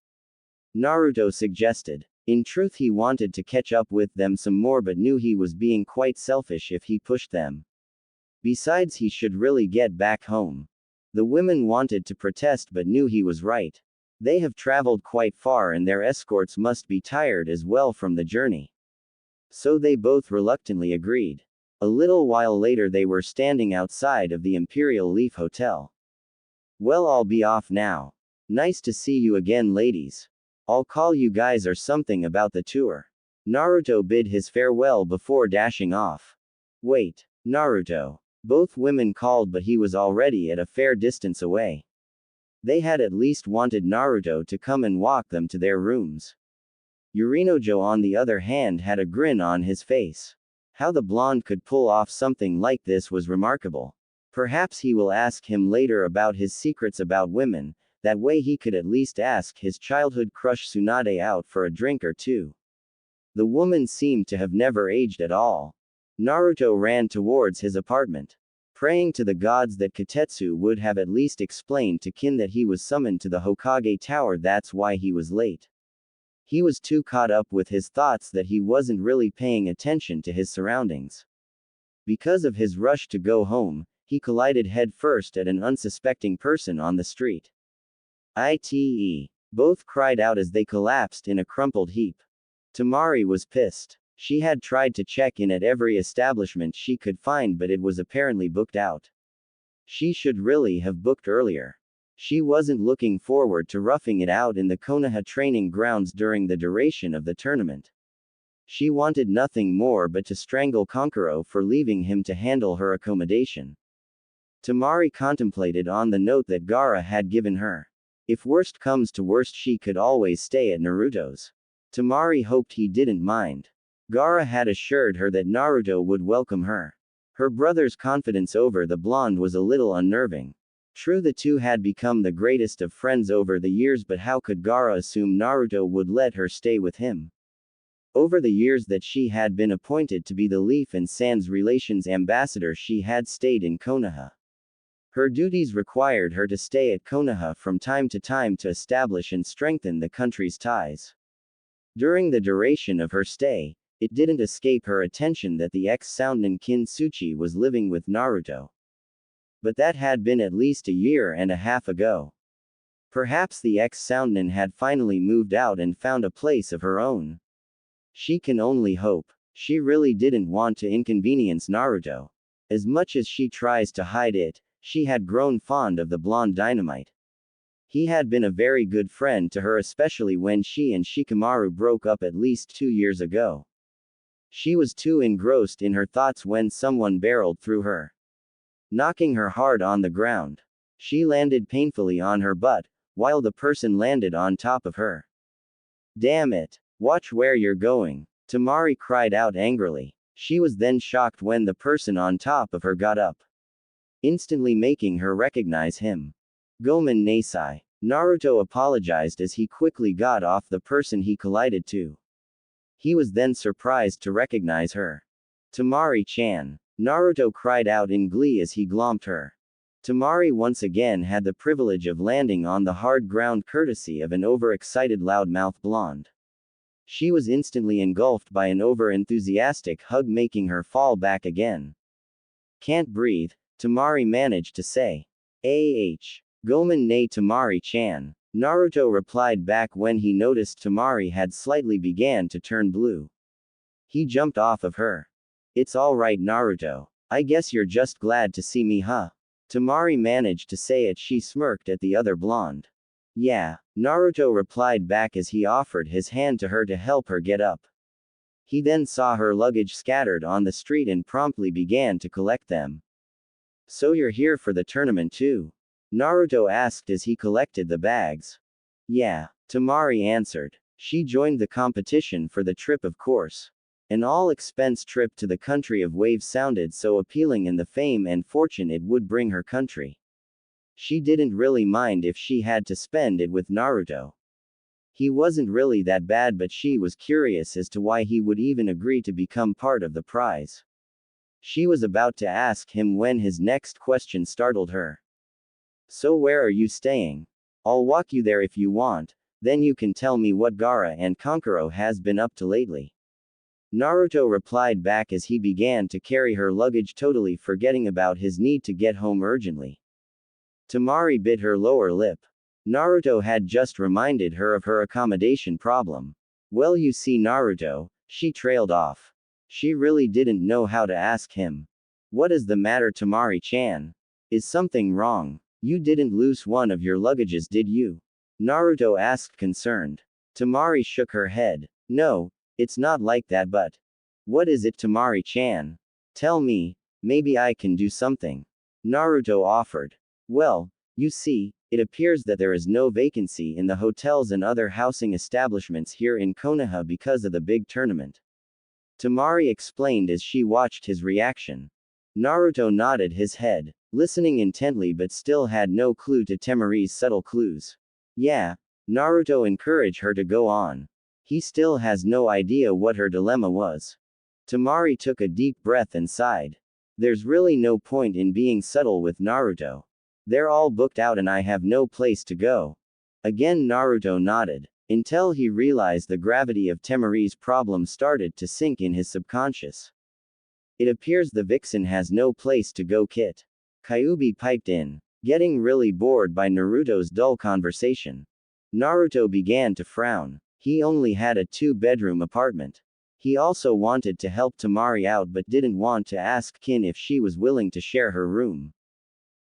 Naruto suggested. In truth, he wanted to catch up with them some more, but knew he was being quite selfish if he pushed them. Besides, he should really get back home. The women wanted to protest but knew he was right. They have traveled quite far and their escorts must be tired as well from the journey. So they both reluctantly agreed. A little while later they were standing outside of the Imperial Leaf Hotel. Well, I'll be off now. Nice to see you again, ladies. I'll call you guys or something about the tour. Naruto bid his farewell before dashing off. Wait, Naruto. Both women called, but he was already at a fair distance away. They had at least wanted Naruto to come and walk them to their rooms. Yorinojo, on the other hand, had a grin on his face. How the blonde could pull off something like this was remarkable. Perhaps he will ask him later about his secrets about women, that way he could at least ask his childhood crush Tsunade out for a drink or two. The woman seemed to have never aged at all. Naruto ran towards his apartment, praying to the gods that Kotetsu would have at least explained to Kin that he was summoned to the Hokage Tower. That's why he was late. He was too caught up with his thoughts that he wasn't really paying attention to his surroundings. Because of his rush to go home, he collided headfirst at an unsuspecting person on the street. "Ite!" Both cried out as they collapsed in a crumpled heap. Tamari was pissed. She had tried to check in at every establishment she could find, but it was apparently booked out. She should really have booked earlier. She wasn't looking forward to roughing it out in the Konoha training grounds during the duration of the tournament. She wanted nothing more but to strangle Kankuro for leaving him to handle her accommodation. Tamari contemplated on the note that Gaara had given her. If worst comes to worst, she could always stay at Naruto's. Tamari hoped he didn't mind. Gaara had assured her that Naruto would welcome her. Her brother's confidence over the blonde was a little unnerving. True, the two had become the greatest of friends over the years, but how could Gaara assume Naruto would let her stay with him? Over the years that she had been appointed to be the Leaf and Sands Relations Ambassador, she had stayed in Konoha. Her duties required her to stay at Konoha from time to time to establish and strengthen the country's ties. During the duration of her stay, it didn't escape her attention that the ex-Soundman Kin Suchi was living with Naruto. But that had been at least a year and a half ago. Perhaps the ex-Soundnin had finally moved out and found a place of her own. She can only hope. She really didn't want to inconvenience Naruto. As much as she tries to hide it, she had grown fond of the blonde Dynamite. He had been a very good friend to her, especially when she and Shikamaru broke up at least 2 years ago. She was too engrossed in her thoughts when someone barreled through her, knocking her hard on the ground. She landed painfully on her butt, while the person landed on top of her. Damn it! Watch where you're going! Tamari cried out angrily. She was then shocked when the person on top of her got up, instantly making her recognize him. Gomen Nasai. Naruto apologized as he quickly got off the person he collided to. He was then surprised to recognize her. Tamari-chan. Naruto cried out in glee as he glomped her. Tamari once again had the privilege of landing on the hard ground courtesy of an overexcited loudmouth blonde. She was instantly engulfed by an over-enthusiastic hug, making her fall back again. Can't breathe, Tamari managed to say. Gomen ne Tamari-chan. Naruto replied back when he noticed Tamari had slightly began to turn blue. He jumped off of her. It's alright Naruto. I guess you're just glad to see me, huh? Tamari managed to say it. She smirked at the other blonde. Yeah, Naruto replied back as he offered his hand to her to help her get up. He then saw her luggage scattered on the street and promptly began to collect them. So you're here for the tournament too? Naruto asked as he collected the bags. Yeah, Tamari answered. She joined the competition for the trip, of course. An all-expense trip to the country of waves sounded so appealing, and the fame and fortune it would bring her country. She didn't really mind if she had to spend it with Naruto. He wasn't really that bad, but she was curious as to why he would even agree to become part of the prize. She was about to ask him when his next question startled her. So where are you staying? I'll walk you there if you want, then you can tell me what Gaara and Kankuro has been up to lately. Naruto replied back as he began to carry her luggage, totally forgetting about his need to get home urgently. Tamari bit her lower lip. Naruto had just reminded her of her accommodation problem. Well, you see Naruto, she trailed off. She really didn't know how to ask him. What is the matter, Tamari-chan? Is something wrong? You didn't lose one of your luggages, did you? Naruto asked, concerned. Tamari shook her head. No, it's not like that, but. What is it, Tamari-chan? Tell me, maybe I can do something. Naruto offered. Well, you see, it appears that there is no vacancy in the hotels and other housing establishments here in Konoha because of the big tournament. Tamari explained as she watched his reaction. Naruto nodded his head, listening intently but still had no clue to Tamari's subtle clues. Yeah, Naruto encouraged her to go on. He still has no idea what her dilemma was. Tamari took a deep breath and sighed. There's really no point in being subtle with Naruto. They're all booked out and I have no place to go. Again Naruto nodded, until he realized the gravity of Tamari's problem started to sink in his subconscious. It appears the vixen has no place to go, Kit. Kyuubi piped in, getting really bored by Naruto's dull conversation. Naruto began to frown. He only had a 2-bedroom apartment. He also wanted to help Tamari out but didn't want to ask Kin if she was willing to share her room.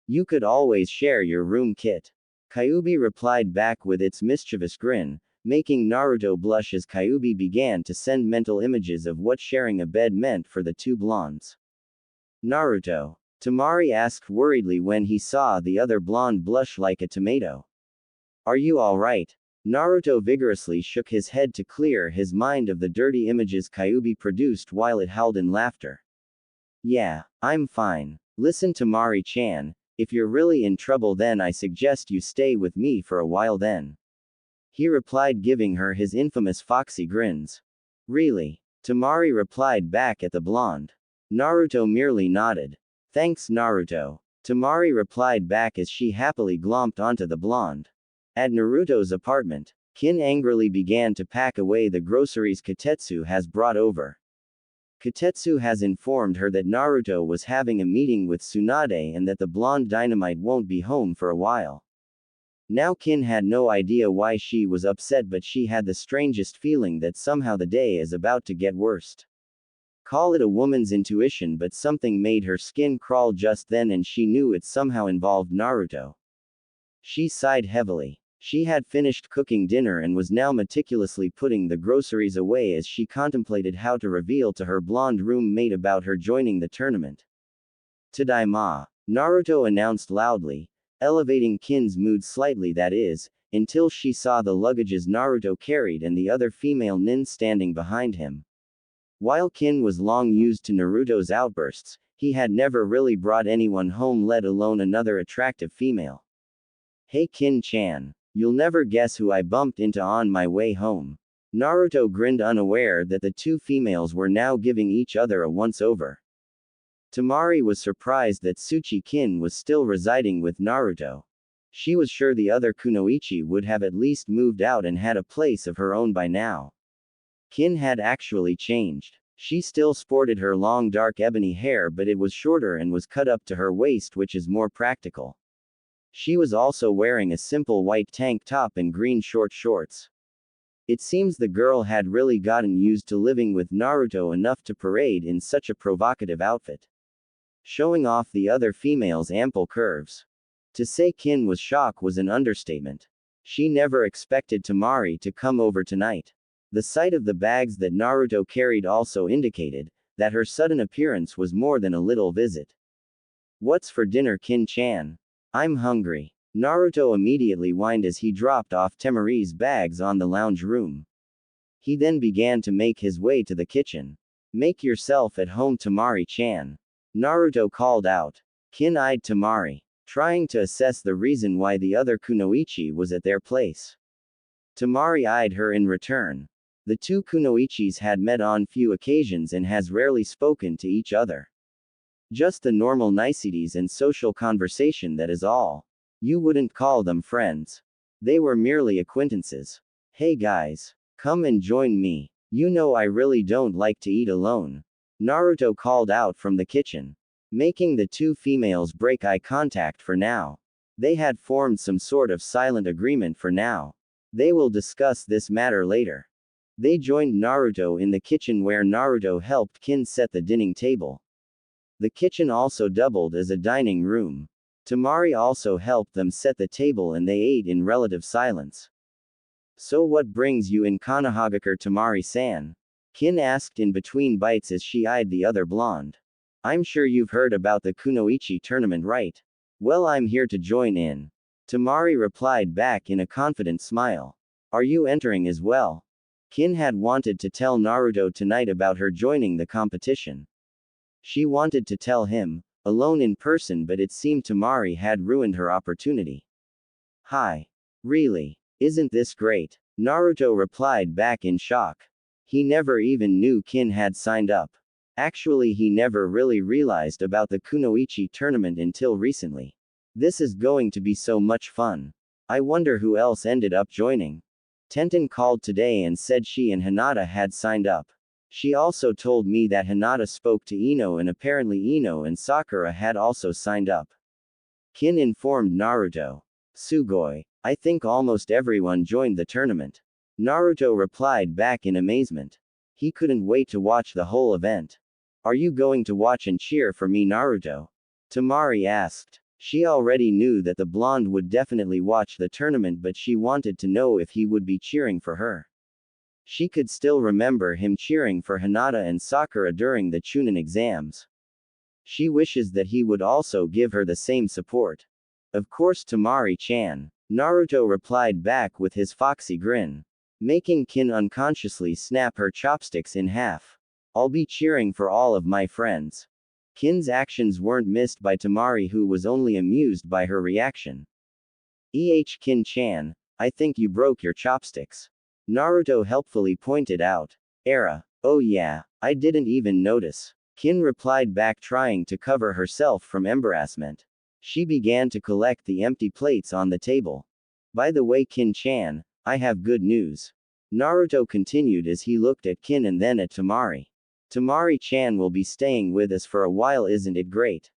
You could always share your room, Kit. Kyuubi replied back with its mischievous grin, making Naruto blush as Kyuubi began to send mental images of what sharing a bed meant for the two blondes. Naruto. Tamari asked worriedly when he saw the other blonde blush like a tomato. Are you alright? Naruto vigorously shook his head to clear his mind of the dirty images Kyuubi produced while it howled in laughter. Yeah, I'm fine. Listen, Tamari-chan, if you're really in trouble then I suggest you stay with me for a while then. He replied, giving her his infamous foxy grins. Really? Tamari replied back at the blonde. Naruto merely nodded. Thanks, Naruto. Tamari replied back as she happily glomped onto the blonde. At Naruto's apartment, Kin angrily began to pack away the groceries Katetsu has brought over. Kotetsu has informed her that Naruto was having a meeting with Tsunade and that the blonde dynamite won't be home for a while. Now Kin had no idea why she was upset, but she had the strangest feeling that somehow the day is about to get worse. Call it a woman's intuition, but something made her skin crawl just then, and she knew it somehow involved Naruto. She sighed heavily. She had finished cooking dinner and was now meticulously putting the groceries away as she contemplated how to reveal to her blonde roommate about her joining the tournament. Tadaima, Naruto announced loudly, elevating Kin's mood slightly, that is, until she saw the luggages Naruto carried and the other female nin standing behind him. While Kin was long used to Naruto's outbursts, he had never really brought anyone home, let alone another attractive female. Hey Kin-chan. You'll never guess who I bumped into on my way home. Naruto grinned, unaware that the two females were now giving each other a once-over. Temari was surprised that Tsuchi Kin was still residing with Naruto. She was sure the other kunoichi would have at least moved out and had a place of her own by now. Kin had actually changed. She still sported her long dark ebony hair, but it was shorter and was cut up to her waist, which is more practical. She was also wearing a simple white tank top and green short shorts. It seems the girl had really gotten used to living with Naruto enough to parade in such a provocative outfit, showing off the other female's ample curves. To say Kin was shocked was an understatement. She never expected Temari to come over tonight. The sight of the bags that Naruto carried also indicated that her sudden appearance was more than a little visit. What's for dinner, Kin-chan? I'm hungry. Naruto immediately whined as he dropped off Temari's bags on the lounge room. He then began to make his way to the kitchen. Make yourself at home, Temari-chan. Naruto called out. Kin eyed Temari, trying to assess the reason why the other kunoichi was at their place. Temari eyed her in return. The two kunoichis had met on few occasions and has rarely spoken to each other. Just the normal niceties and social conversation, that is all. You wouldn't call them friends. They were merely acquaintances. Hey guys. Come and join me. You know I really don't like to eat alone. Naruto called out from the kitchen, making the two females break eye contact for now. They had formed some sort of silent agreement for now. They will discuss this matter later. They joined Naruto in the kitchen, where Naruto helped Kin set the dining table. The kitchen also doubled as a dining room. Temari also helped them set the table and they ate in relative silence. So what brings you in Konohagakure, Temari-san? Kin asked in between bites as she eyed the other blonde. I'm sure you've heard about the kunoichi tournament, right? Well, I'm here to join in. Temari replied back in a confident smile. Are you entering as well? Kin had wanted to tell Naruto tonight about her joining the competition. She wanted to tell him, alone in person, but it seemed Temari had ruined her opportunity. Hi. Really? Isn't this great? Naruto replied back in shock. He never even knew Kin had signed up. Actually, he never really realized about the kunoichi tournament until recently. This is going to be so much fun. I wonder who else ended up joining. Tenten called today and said she and Hinata had signed up. She also told me that Hinata spoke to Ino and apparently Ino and Sakura had also signed up. Kin informed Naruto. Sugoi. I think almost everyone joined the tournament. Naruto replied back in amazement. He couldn't wait to watch the whole event. Are you going to watch and cheer for me, Naruto? Temari asked. She already knew that the blonde would definitely watch the tournament, but she wanted to know if he would be cheering for her. She could still remember him cheering for Hinata and Sakura during the Chunin exams. She wishes that he would also give her the same support. Of course, Temari-chan. Naruto replied back with his foxy grin, making Kin unconsciously snap her chopsticks in half. I'll be cheering for all of my friends. Kin's actions weren't missed by Temari, who was only amused by her reaction. Kin-chan, I think you broke your chopsticks. Naruto helpfully pointed out. Oh yeah, I didn't even notice. Kin replied back, trying to cover herself from embarrassment. She began to collect the empty plates on the table. By the way, Kin-chan, I have good news. Naruto continued as he looked at Kin and then at Temari. Tamari-chan will be staying with us for a while, isn't it great?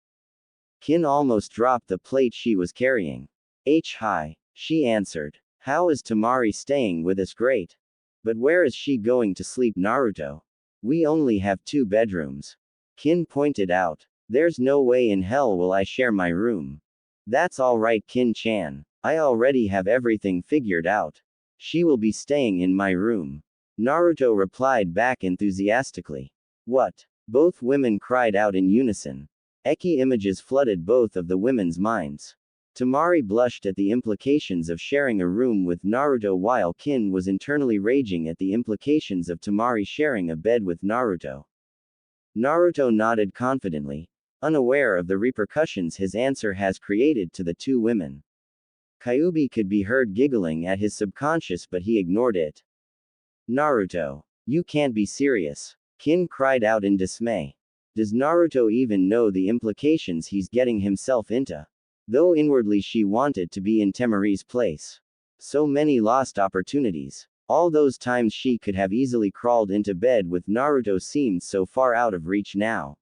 Kin almost dropped the plate she was carrying. Hi, she answered. How is Tamari staying with us great? But where is she going to sleep, Naruto? We only have 2 bedrooms. Kin pointed out. There's no way in hell will I share my room. That's alright, Kin-chan. I already have everything figured out. She will be staying in my room. Naruto replied back enthusiastically. What? Both women cried out in unison. Eki images flooded both of the women's minds. Tamari blushed at the implications of sharing a room with Naruto, while Kin was internally raging at the implications of Tamari sharing a bed with Naruto. Naruto nodded confidently, unaware of the repercussions his answer has created to the 2 women. Kyuubi could be heard giggling at his subconscious, but he ignored it. Naruto, you can't be serious. Kin cried out in dismay. Does Naruto even know the implications he's getting himself into? Though inwardly she wanted to be in Temari's place. So many lost opportunities. All those times she could have easily crawled into bed with Naruto seemed so far out of reach now.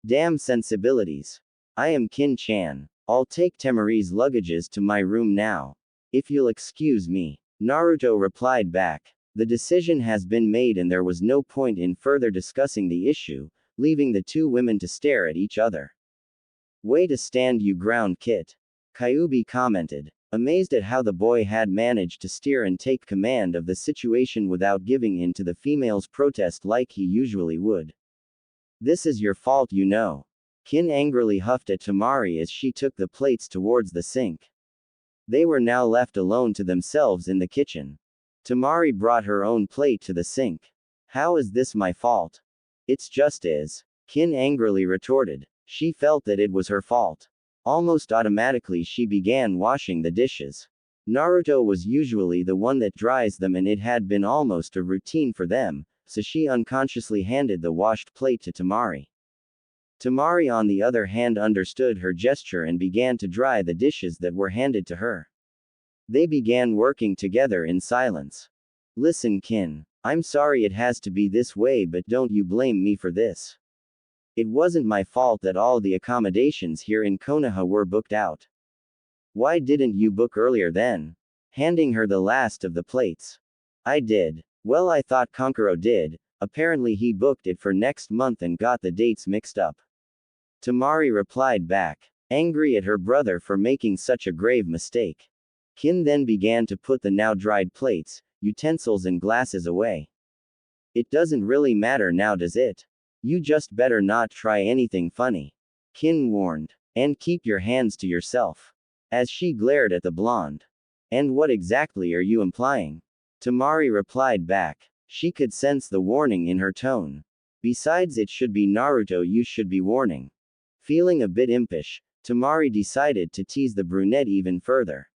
Damn sensibilities. I am Kin-chan. I'll take Temari's luggages to my room now. If you'll excuse me. Naruto replied back. The decision has been made and there was no point in further discussing the issue, leaving the 2 women to stare at each other. Way to stand you ground, Kit. Kyuubi commented, amazed at how the boy had managed to steer and take command of the situation without giving in to the female's protest like he usually would. This is your fault, you know. Kin angrily huffed at Tamari as she took the plates towards the sink. They were now left alone to themselves in the kitchen. Tamari brought her own plate to the sink. How is this my fault? It's just is. Kin angrily retorted. She felt that it was her fault. Almost automatically she began washing the dishes. Naruto was usually the one that dries them and it had been almost a routine for them, so she unconsciously handed the washed plate to Tamari. Tamari on the other hand understood her gesture and began to dry the dishes that were handed to her. They began working together in silence. Listen, Kin. I'm sorry it has to be this way, but don't you blame me for this. It wasn't my fault that all the accommodations here in Konoha were booked out. Why didn't you book earlier then? Handing her the last of the plates. I did. Well, I thought Kankuro did. Apparently he booked it for next month and got the dates mixed up. Tamari replied back, angry at her brother for making such a grave mistake. Kin then began to put the now dried plates, utensils and glasses away. It doesn't really matter now, does it? You just better not try anything funny. Kin warned. And keep your hands to yourself. As she glared at the blonde. And what exactly are you implying? Tamari replied back. She could sense the warning in her tone. Besides, it should be Naruto you should be warning. Feeling a bit impish, Tamari decided to tease the brunette even further.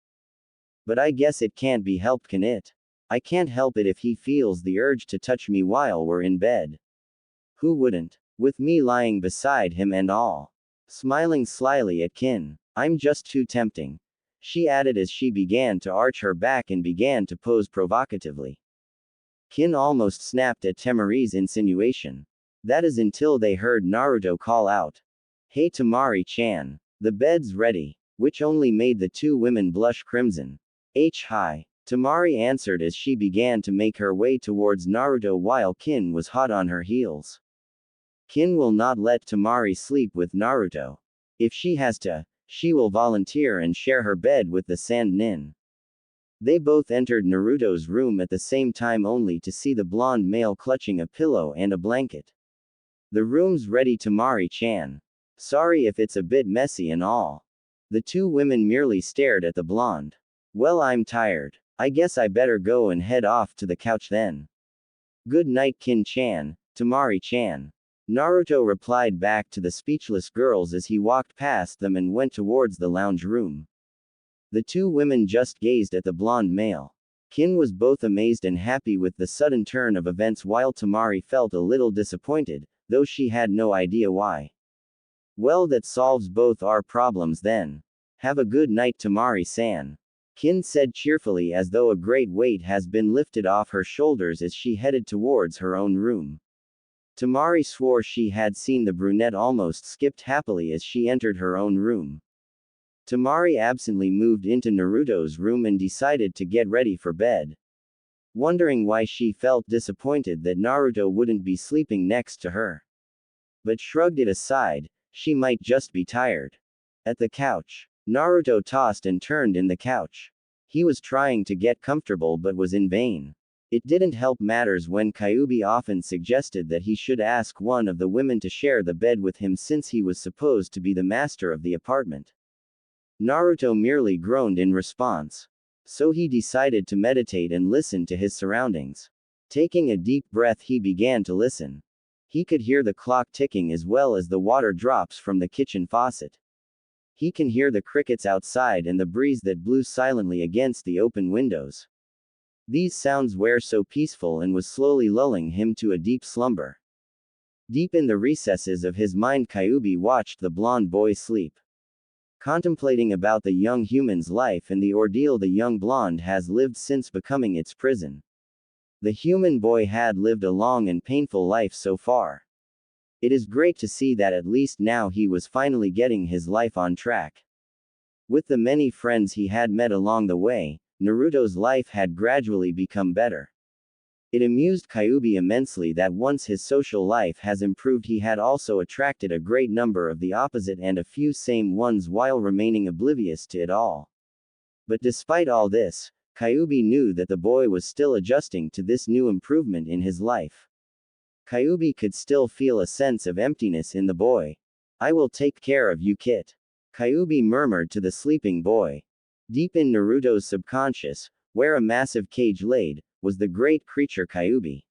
But I guess it can't be helped, can it? I can't help it if he feels the urge to touch me while we're in bed. Who wouldn't? With me lying beside him and all. Smiling slyly at Kin. I'm just too tempting. She added as she began to arch her back and began to pose provocatively. Kin almost snapped at Temari's insinuation. That is until they heard Naruto call out. Hey Tamari-chan. The bed's ready. Which only made the 2 women blush crimson. Hi. Tamari answered as she began to make her way towards Naruto while Kin was hot on her heels. Kin will not let Tamari sleep with Naruto. If she has to, she will volunteer and share her bed with the Sand Nin. They both entered Naruto's room at the same time only to see the blonde male clutching a pillow and a blanket. The room's ready, Tamari-chan. Sorry if it's a bit messy and all. The 2 women merely stared at the blonde. Well, I'm tired. I guess I better go and head off to the couch then. Good night, Kin-chan, Tamari-chan. Naruto replied back to the speechless girls as he walked past them and went towards the lounge room. The 2 women just gazed at the blonde male. Kin was both amazed and happy with the sudden turn of events while Tamari felt a little disappointed, though she had no idea why. Well, that solves both our problems then. Have a good night, Tamari-san. Kin said cheerfully as though a great weight has been lifted off her shoulders as she headed towards her own room. Tamari swore she had seen the brunette almost skipped happily as she entered her own room. Tamari absently moved into Naruto's room and decided to get ready for bed. Wondering why she felt disappointed that Naruto wouldn't be sleeping next to her. But shrugged it aside, she might just be tired. At the couch, Naruto tossed and turned in the couch. He was trying to get comfortable but was in vain. It didn't help matters when Kyuubi often suggested that he should ask one of the women to share the bed with him since he was supposed to be the master of the apartment. Naruto merely groaned in response. So he decided to meditate and listen to his surroundings. Taking a deep breath, he began to listen. He could hear the clock ticking as well as the water drops from the kitchen faucet. He can hear the crickets outside and the breeze that blew silently against the open windows. These sounds were so peaceful and was slowly lulling him to a deep slumber. Deep in the recesses of his mind, Kyuubi watched the blonde boy sleep. Contemplating about the young human's life and the ordeal the young blonde has lived since becoming its prison. The human boy had lived a long and painful life so far. It is great to see that at least now he was finally getting his life on track. With the many friends he had met along the way, Naruto's life had gradually become better. It amused Kyuubi immensely that once his social life has improved, he had also attracted a great number of the opposite and a few same ones while remaining oblivious to it all. But despite all this, Kyuubi knew that the boy was still adjusting to this new improvement in his life. Kyuubi could still feel a sense of emptiness in the boy. "I will take care of you, Kit," Kyuubi murmured to the sleeping boy. Deep in Naruto's subconscious, where a massive cage laid, was the great creature Kyuubi.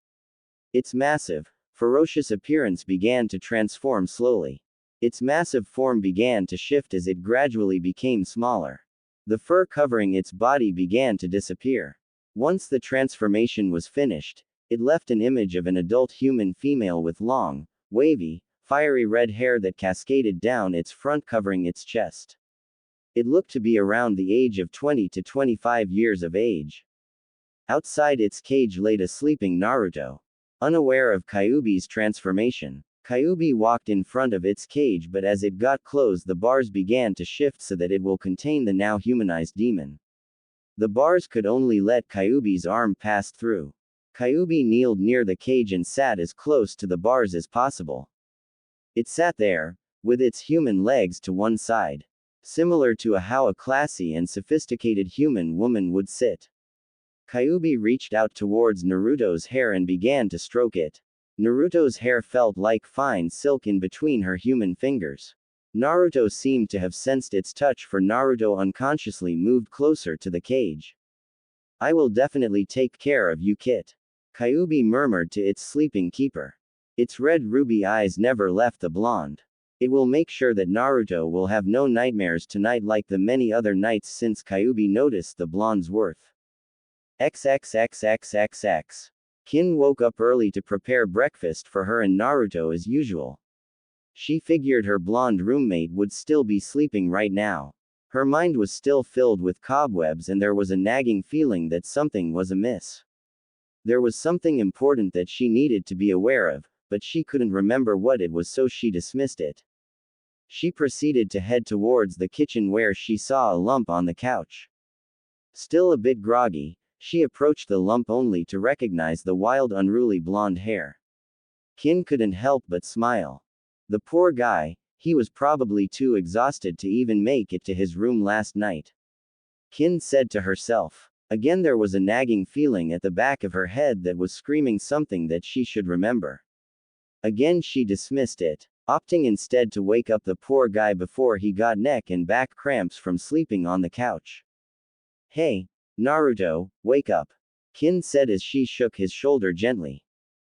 Its massive, ferocious appearance began to transform slowly. Its massive form began to shift as it gradually became smaller. The fur covering its body began to disappear. Once the transformation was finished, it left an image of an adult human female with long, wavy, fiery red hair that cascaded down its front covering its chest. It looked to be around the age of 20 to 25 years of age. Outside its cage laid a sleeping Naruto. Unaware of Kyuubi's transformation, Kyuubi walked in front of its cage, but as it got close, the bars began to shift so that it will contain the now humanized demon. The bars could only let Kyuubi's arm pass through. Kyuubi kneeled near the cage and sat as close to the bars as possible. It sat there, with its human legs to one side. Similar to how a classy and sophisticated human woman would sit. Kyuubi reached out towards Naruto's hair and began to stroke it. Naruto's hair felt like fine silk in between her human fingers. Naruto seemed to have sensed its touch, for Naruto unconsciously moved closer to the cage. "I will definitely take care of you, Kit," Kyuubi murmured to its sleeping keeper. Its red ruby eyes never left the blonde. "It will make sure that Naruto will have no nightmares tonight like the many other nights since." Kyuubi noticed the blonde's worth. XXXXXX. Kin woke up early to prepare breakfast for her and Naruto as usual. She figured her blonde roommate would still be sleeping right now. Her mind was still filled with cobwebs and there was a nagging feeling that something was amiss. There was something important that she needed to be aware of, but she couldn't remember what it was, so she dismissed it. She proceeded to head towards the kitchen where she saw a lump on the couch. Still a bit groggy, she approached the lump only to recognize the wild, unruly blonde hair. Kin couldn't help but smile. The poor guy, he was probably too exhausted to even make it to his room last night. Kin said to herself. Again there was a nagging feeling at the back of her head that was screaming something that she should remember. Again she dismissed it, opting instead to wake up the poor guy before he got neck and back cramps from sleeping on the couch. "Hey, Naruto, wake up," Kin said as she shook his shoulder gently.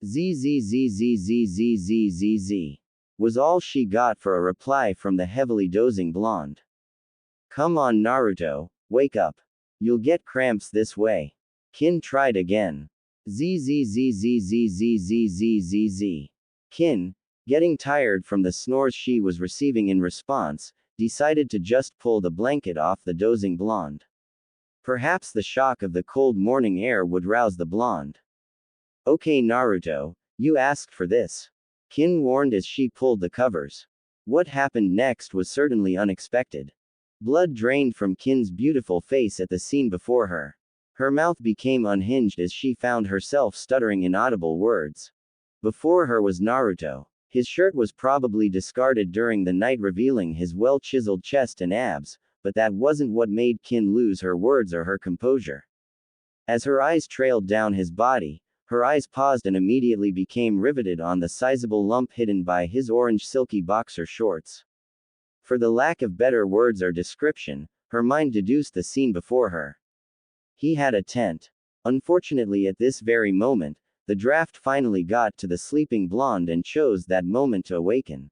"Zzzzzzzzzzzzz," was all she got for a reply from the heavily dozing blonde. "Come on Naruto, wake up. You'll get cramps this way." Kin tried again. "Zzzzzzzzzzzzzzz." Kin, getting tired from the snores she was receiving in response, decided to just pull the blanket off the dozing blonde. Perhaps the shock of the cold morning air would rouse the blonde. "Okay Naruto, you asked for this. Kin warned as she pulled the covers. What happened next was certainly unexpected. Blood drained from Kin's beautiful face at the scene before her. Her mouth became unhinged as she found herself stuttering inaudible words. Before her was Naruto. His shirt was probably discarded during the night, revealing his well-chiseled chest and abs, but that wasn't what made Kin lose her words or her composure. As her eyes trailed down his body, her eyes paused and immediately became riveted on the sizable lump hidden by his orange silky boxer shorts. For the lack of better words or description, her mind deduced the scene before her. He had a tent. Unfortunately, at this very moment, the draft finally got to the sleeping blonde and chose that moment to awaken.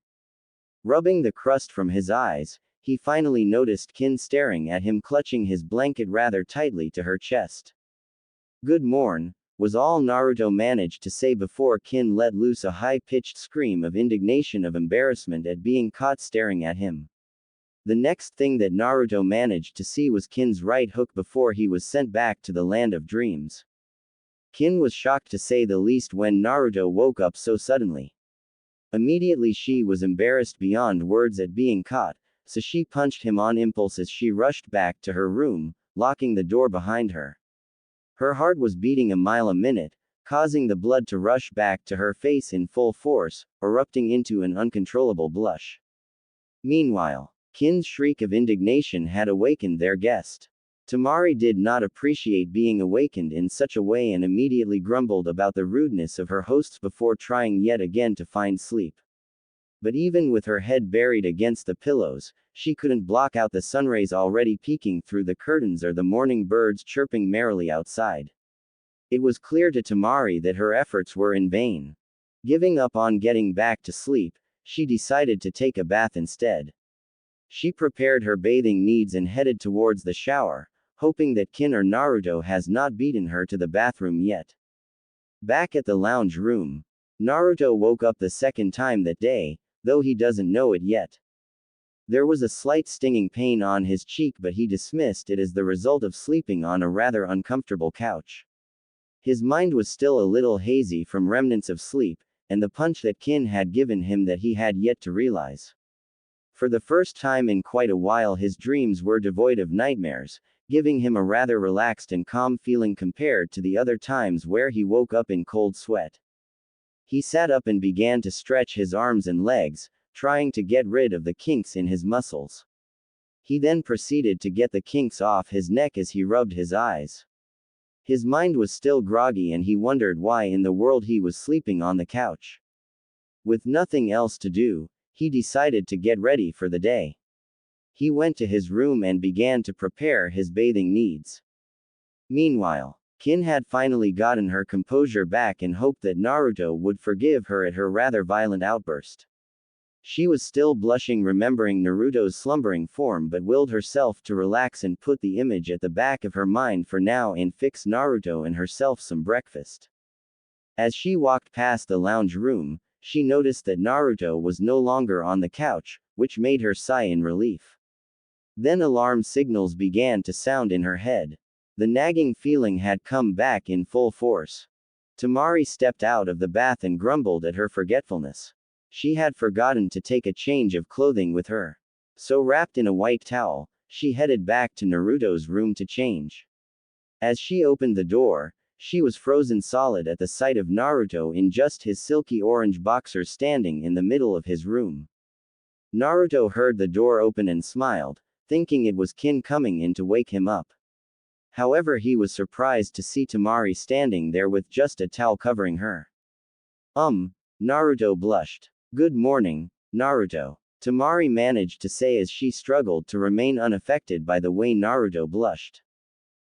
Rubbing the crust from his eyes, he finally noticed Kin staring at him, clutching his blanket rather tightly to her chest. "Good morn," was all Naruto managed to say before Kin let loose a high-pitched scream of indignation of embarrassment at being caught staring at him. The next thing that Naruto managed to see was Kin's right hook before he was sent back to the land of dreams. Kin was shocked to say the least when Naruto woke up so suddenly. Immediately she was embarrassed beyond words at being caught, so she punched him on impulse as she rushed back to her room, locking the door behind her. Her heart was beating a mile a minute, causing the blood to rush back to her face in full force, erupting into an uncontrollable blush. Meanwhile, Kin's shriek of indignation had awakened their guest. Tamari did not appreciate being awakened in such a way and immediately grumbled about the rudeness of her hosts before trying yet again to find sleep. But even with her head buried against the pillows, she couldn't block out the sunrays already peeking through the curtains or the morning birds chirping merrily outside. It was clear to Tamari that her efforts were in vain. Giving up on getting back to sleep, she decided to take a bath instead. She prepared her bathing needs and headed towards the shower, hoping that Kin or Naruto has not beaten her to the bathroom yet. Back at the lounge room, Naruto woke up the second time that day, though he doesn't know it yet. There was a slight stinging pain on his cheek, but he dismissed it as the result of sleeping on a rather uncomfortable couch. His mind was still a little hazy from remnants of sleep, and the punch that Kin had given him that he had yet to realize. For the first time in quite a while, his dreams were devoid of nightmares, giving him a rather relaxed and calm feeling compared to the other times where he woke up in cold sweat. He sat up and began to stretch his arms and legs, trying to get rid of the kinks in his muscles. He then proceeded to get the kinks off his neck as he rubbed his eyes. His mind was still groggy and he wondered why in the world he was sleeping on the couch. With nothing else to do, he decided to get ready for the day. He went to his room and began to prepare his bathing needs. Meanwhile, Kin had finally gotten her composure back and hoped that Naruto would forgive her at her rather violent outburst. She was still blushing remembering Naruto's slumbering form, but willed herself to relax and put the image at the back of her mind for now and fix Naruto and herself some breakfast. As she walked past the lounge room, she noticed that Naruto was no longer on the couch, which made her sigh in relief. Then alarm signals began to sound in her head. The nagging feeling had come back in full force. Tamari stepped out of the bath and grumbled at her forgetfulness. She had forgotten to take a change of clothing with her. So wrapped in a white towel, she headed back to Naruto's room to change. As she opened the door, she was frozen solid at the sight of Naruto in just his silky orange boxers standing in the middle of his room. Naruto heard the door open and smiled, thinking it was Kin coming in to wake him up. However, he was surprised to see Tamari standing there with just a towel covering her. Naruto blushed. "Good morning, Naruto," Tamari managed to say as she struggled to remain unaffected by the way Naruto blushed.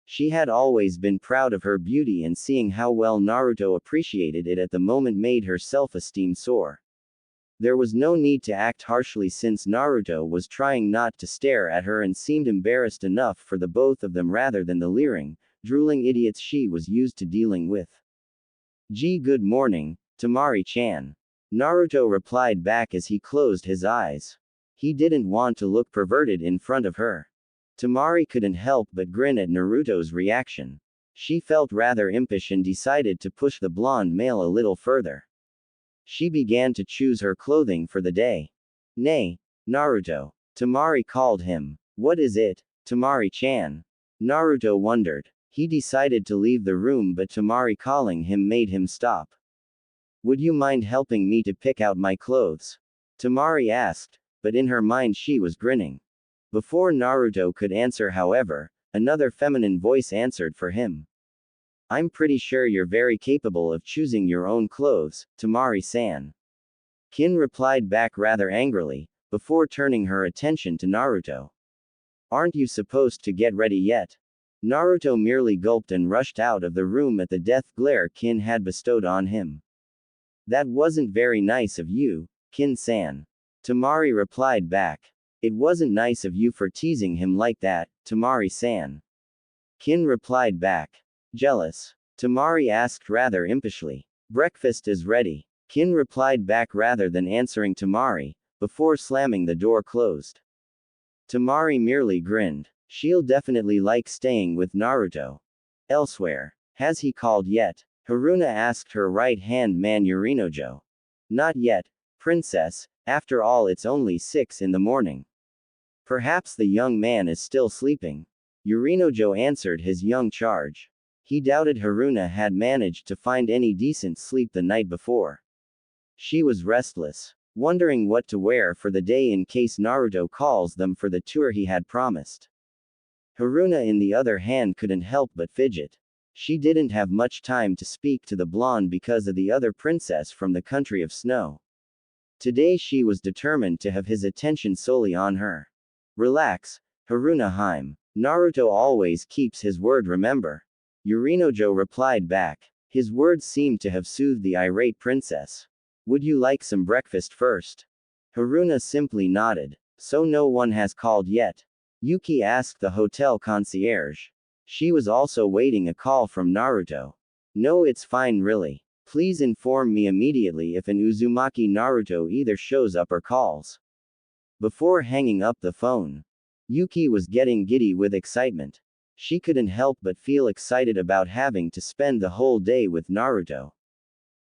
She had always been proud of her beauty, and seeing how well Naruto appreciated it at the moment made her self-esteem soar. There was no need to act harshly since Naruto was trying not to stare at her and seemed embarrassed enough for the both of them rather than the leering, drooling idiots she was used to dealing with. "Gee, good morning, Tamari-chan," Naruto replied back as he closed his eyes. He didn't want to look perverted in front of her. Tamari couldn't help but grin at Naruto's reaction. She felt rather impish and decided to push the blonde male a little further. She began to choose her clothing for the day. Nay, Naruto. Tamari called him. What is it, Tamari-chan? Naruto wondered. He decided to leave the room, but Tamari calling him made him stop. Would you mind helping me to pick out my clothes? Tamari asked, but in her mind she was grinning. Before Naruto could answer, however, another feminine voice answered for him. I'm pretty sure you're very capable of choosing your own clothes, Tamari-san. Kin replied back rather angrily, before turning her attention to Naruto. Aren't you supposed to get ready yet? Naruto merely gulped and rushed out of the room at the death glare Kin had bestowed on him. That wasn't very nice of you, Kin-san. Tamari replied back. It wasn't nice of you for teasing him like that, Tamari-san. Kin replied back. Jealous? Tamari asked rather impishly. Breakfast is ready. Kin replied back rather than answering Tamari, before slamming the door closed. Tamari merely grinned. She'll definitely like staying with Naruto. Elsewhere. Has he called yet? Haruna asked her right-hand man Yorinojo. Not yet, princess, after all it's only 6 in the morning. Perhaps the young man is still sleeping. Yorinojo answered his young charge. He doubted Haruna had managed to find any decent sleep the night before. She was restless, wondering what to wear for the day in case Naruto calls them for the tour he had promised. Haruna, in the other hand, couldn't help but fidget. She didn't have much time to speak to the blonde because of the other princess from the country of snow. Today she was determined to have his attention solely on her. Relax, Haruna-hime. Naruto always keeps his word, remember? Yorinojo replied back. His words seemed to have soothed the irate princess. Would you like some breakfast first? Haruna simply nodded. So no one has called yet? Yuki asked the hotel concierge. She was also waiting a call from Naruto. No, it's fine really. Please inform me immediately if an Uzumaki Naruto either shows up or calls. Before hanging up the phone, Yuki was getting giddy with excitement. She couldn't help but feel excited about having to spend the whole day with Naruto.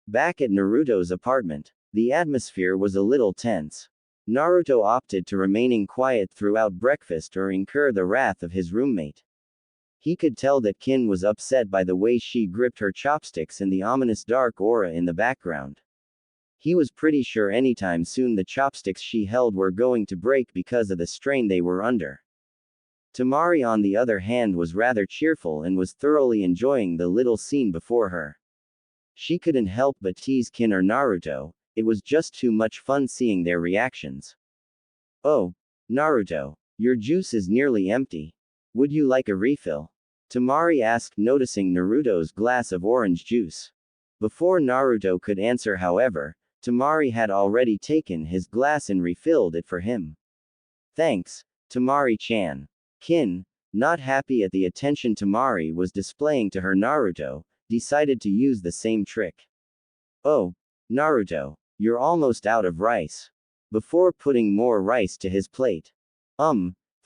Back at Naruto's apartment, the atmosphere was a little tense. Naruto opted to remaining quiet throughout breakfast or incur the wrath of his roommate. He could tell that Kin was upset by the way she gripped her chopsticks and the ominous dark aura in the background. He was pretty sure anytime soon the chopsticks she held were going to break because of the strain they were under. Tamari, on the other hand, was rather cheerful and was thoroughly enjoying the little scene before her. She couldn't help but tease Kin or Naruto. It was just too much fun seeing their reactions. Oh, Naruto, your juice is nearly empty. Would you like a refill? Tamari asked, noticing Naruto's glass of orange juice. Before Naruto could answer, however, Tamari had already taken his glass and refilled it for him. Thanks, Tamari-chan. Kin, not happy at the attention Tamari was displaying to her Naruto, decided to use the same trick. Oh, Naruto, you're almost out of rice. Before putting more rice to his plate.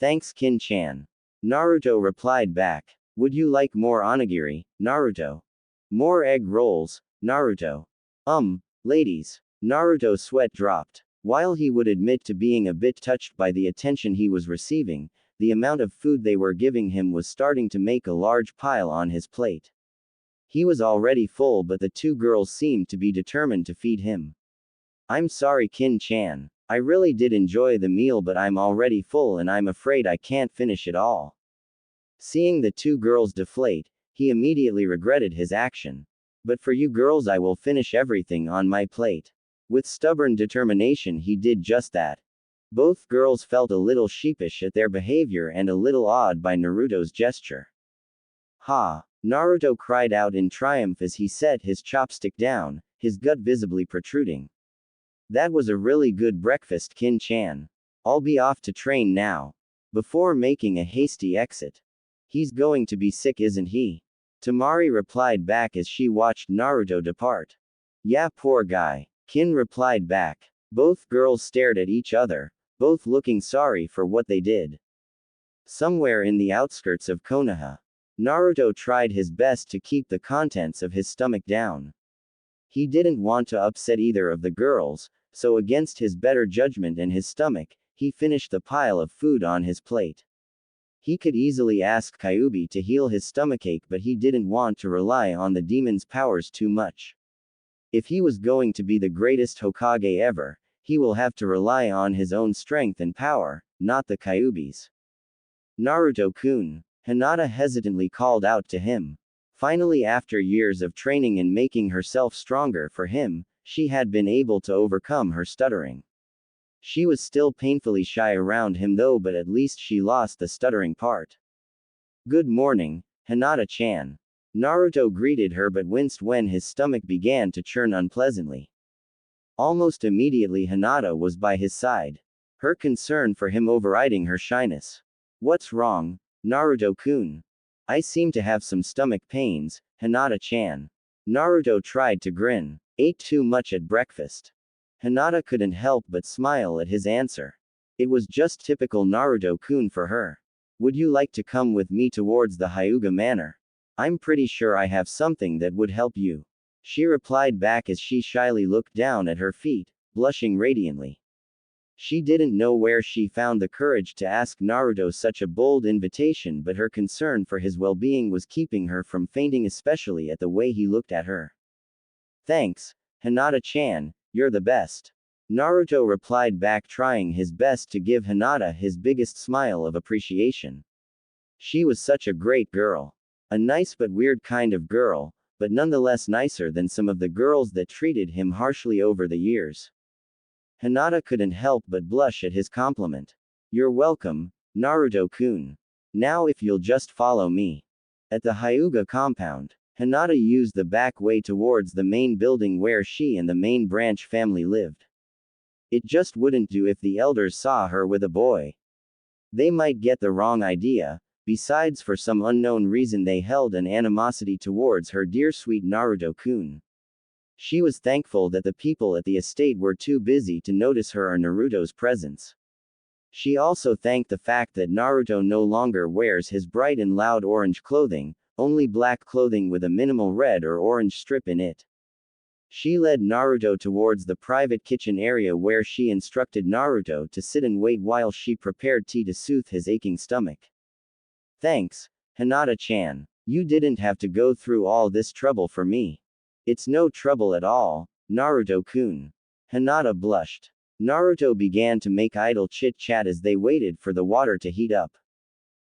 Thanks Kin-chan. Naruto replied back. Would you like more onigiri, Naruto? More egg rolls, Naruto? Ladies. Naruto's sweat dropped. While he would admit to being a bit touched by the attention he was receiving, the amount of food they were giving him was starting to make a large pile on his plate. He was already full, but the two girls seemed to be determined to feed him. I'm sorry Kin-chan. I really did enjoy the meal, but I'm already full and I'm afraid I can't finish it all. Seeing the two girls deflate, he immediately regretted his action. But for you girls I will finish everything on my plate. With stubborn determination he did just that. Both girls felt a little sheepish at their behavior and a little awed by Naruto's gesture. Ha! Naruto cried out in triumph as he set his chopstick down, his gut visibly protruding. That was a really good breakfast Kin-chan. I'll be off to train now. Before making a hasty exit. He's going to be sick, isn't he? Tamari replied back as she watched Naruto depart. Yeah, poor guy. Kin replied back. Both girls stared at each other, both looking sorry for what they did. Somewhere in the outskirts of Konoha, Naruto tried his best to keep the contents of his stomach down. He didn't want to upset either of the girls, so against his better judgment and his stomach, he finished the pile of food on his plate. He could easily ask Kyubi to heal his stomachache, but he didn't want to rely on the demon's powers too much. If he was going to be the greatest Hokage ever, he will have to rely on his own strength and power, not the Kyubi's. Naruto-kun, Hinata hesitantly called out to him. Finally, after years of training and making herself stronger for him, she had been able to overcome her stuttering. She was still painfully shy around him though, but at least she lost the stuttering part. Good morning, Hinata-chan. Naruto greeted her but winced when his stomach began to churn unpleasantly. Almost immediately Hinata was by his side, her concern for him overriding her shyness. What's wrong, Naruto-kun? I seem to have some stomach pains, Hinata-chan. Naruto tried to grin. Ate too much at breakfast. Hinata couldn't help but smile at his answer. It was just typical Naruto-kun for her. Would you like to come with me towards the Hyuga Manor? I'm pretty sure I have something that would help you. She replied back as she shyly looked down at her feet, blushing radiantly. She didn't know where she found the courage to ask Naruto such a bold invitation, but her concern for his well-being was keeping her from fainting, especially at the way he looked at her. Thanks, Hinata-chan, you're the best. Naruto replied back, trying his best to give Hinata his biggest smile of appreciation. She was such a great girl. A nice but weird kind of girl, but nonetheless nicer than some of the girls that treated him harshly over the years. Hinata couldn't help but blush at his compliment. You're welcome, Naruto-kun. Now if you'll just follow me. At the Hyuga compound, Hinata used the back way towards the main building where she and the main branch family lived. It just wouldn't do if the elders saw her with a boy. They might get the wrong idea. Besides, for some unknown reason they held an animosity towards her dear sweet Naruto-kun. She was thankful that the people at the estate were too busy to notice her or Naruto's presence. She also thanked the fact that Naruto no longer wears his bright and loud orange clothing, only black clothing with a minimal red or orange strip in it. She led Naruto towards the private kitchen area where she instructed Naruto to sit and wait while she prepared tea to soothe his aching stomach. Thanks, Hinata-chan. You didn't have to go through all this trouble for me. It's no trouble at all, Naruto-kun. Hinata blushed. Naruto began to make idle chit-chat as they waited for the water to heat up.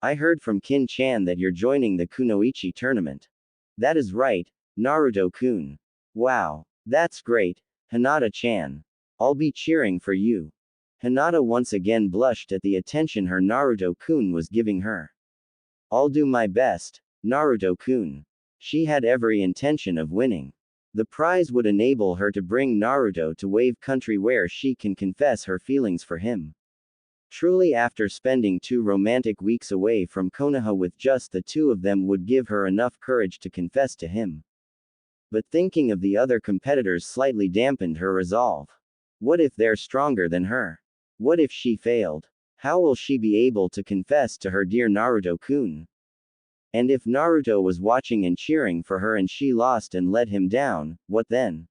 I heard from Kin-chan that you're joining the Kunoichi tournament. That is right, Naruto-kun. Wow, that's great, Hinata-chan. I'll be cheering for you. Hinata once again blushed at the attention her Naruto-kun was giving her. I'll do my best, Naruto-kun. She had every intention of winning. The prize would enable her to bring Naruto to Wave Country where she can confess her feelings for him. Truly, after spending 2 romantic weeks away from Konoha with just the two of them would give her enough courage to confess to him. But thinking of the other competitors slightly dampened her resolve. What if they're stronger than her? What if she failed? How will she be able to confess to her dear Naruto-kun? And if Naruto was watching and cheering for her and she lost and let him down, what then?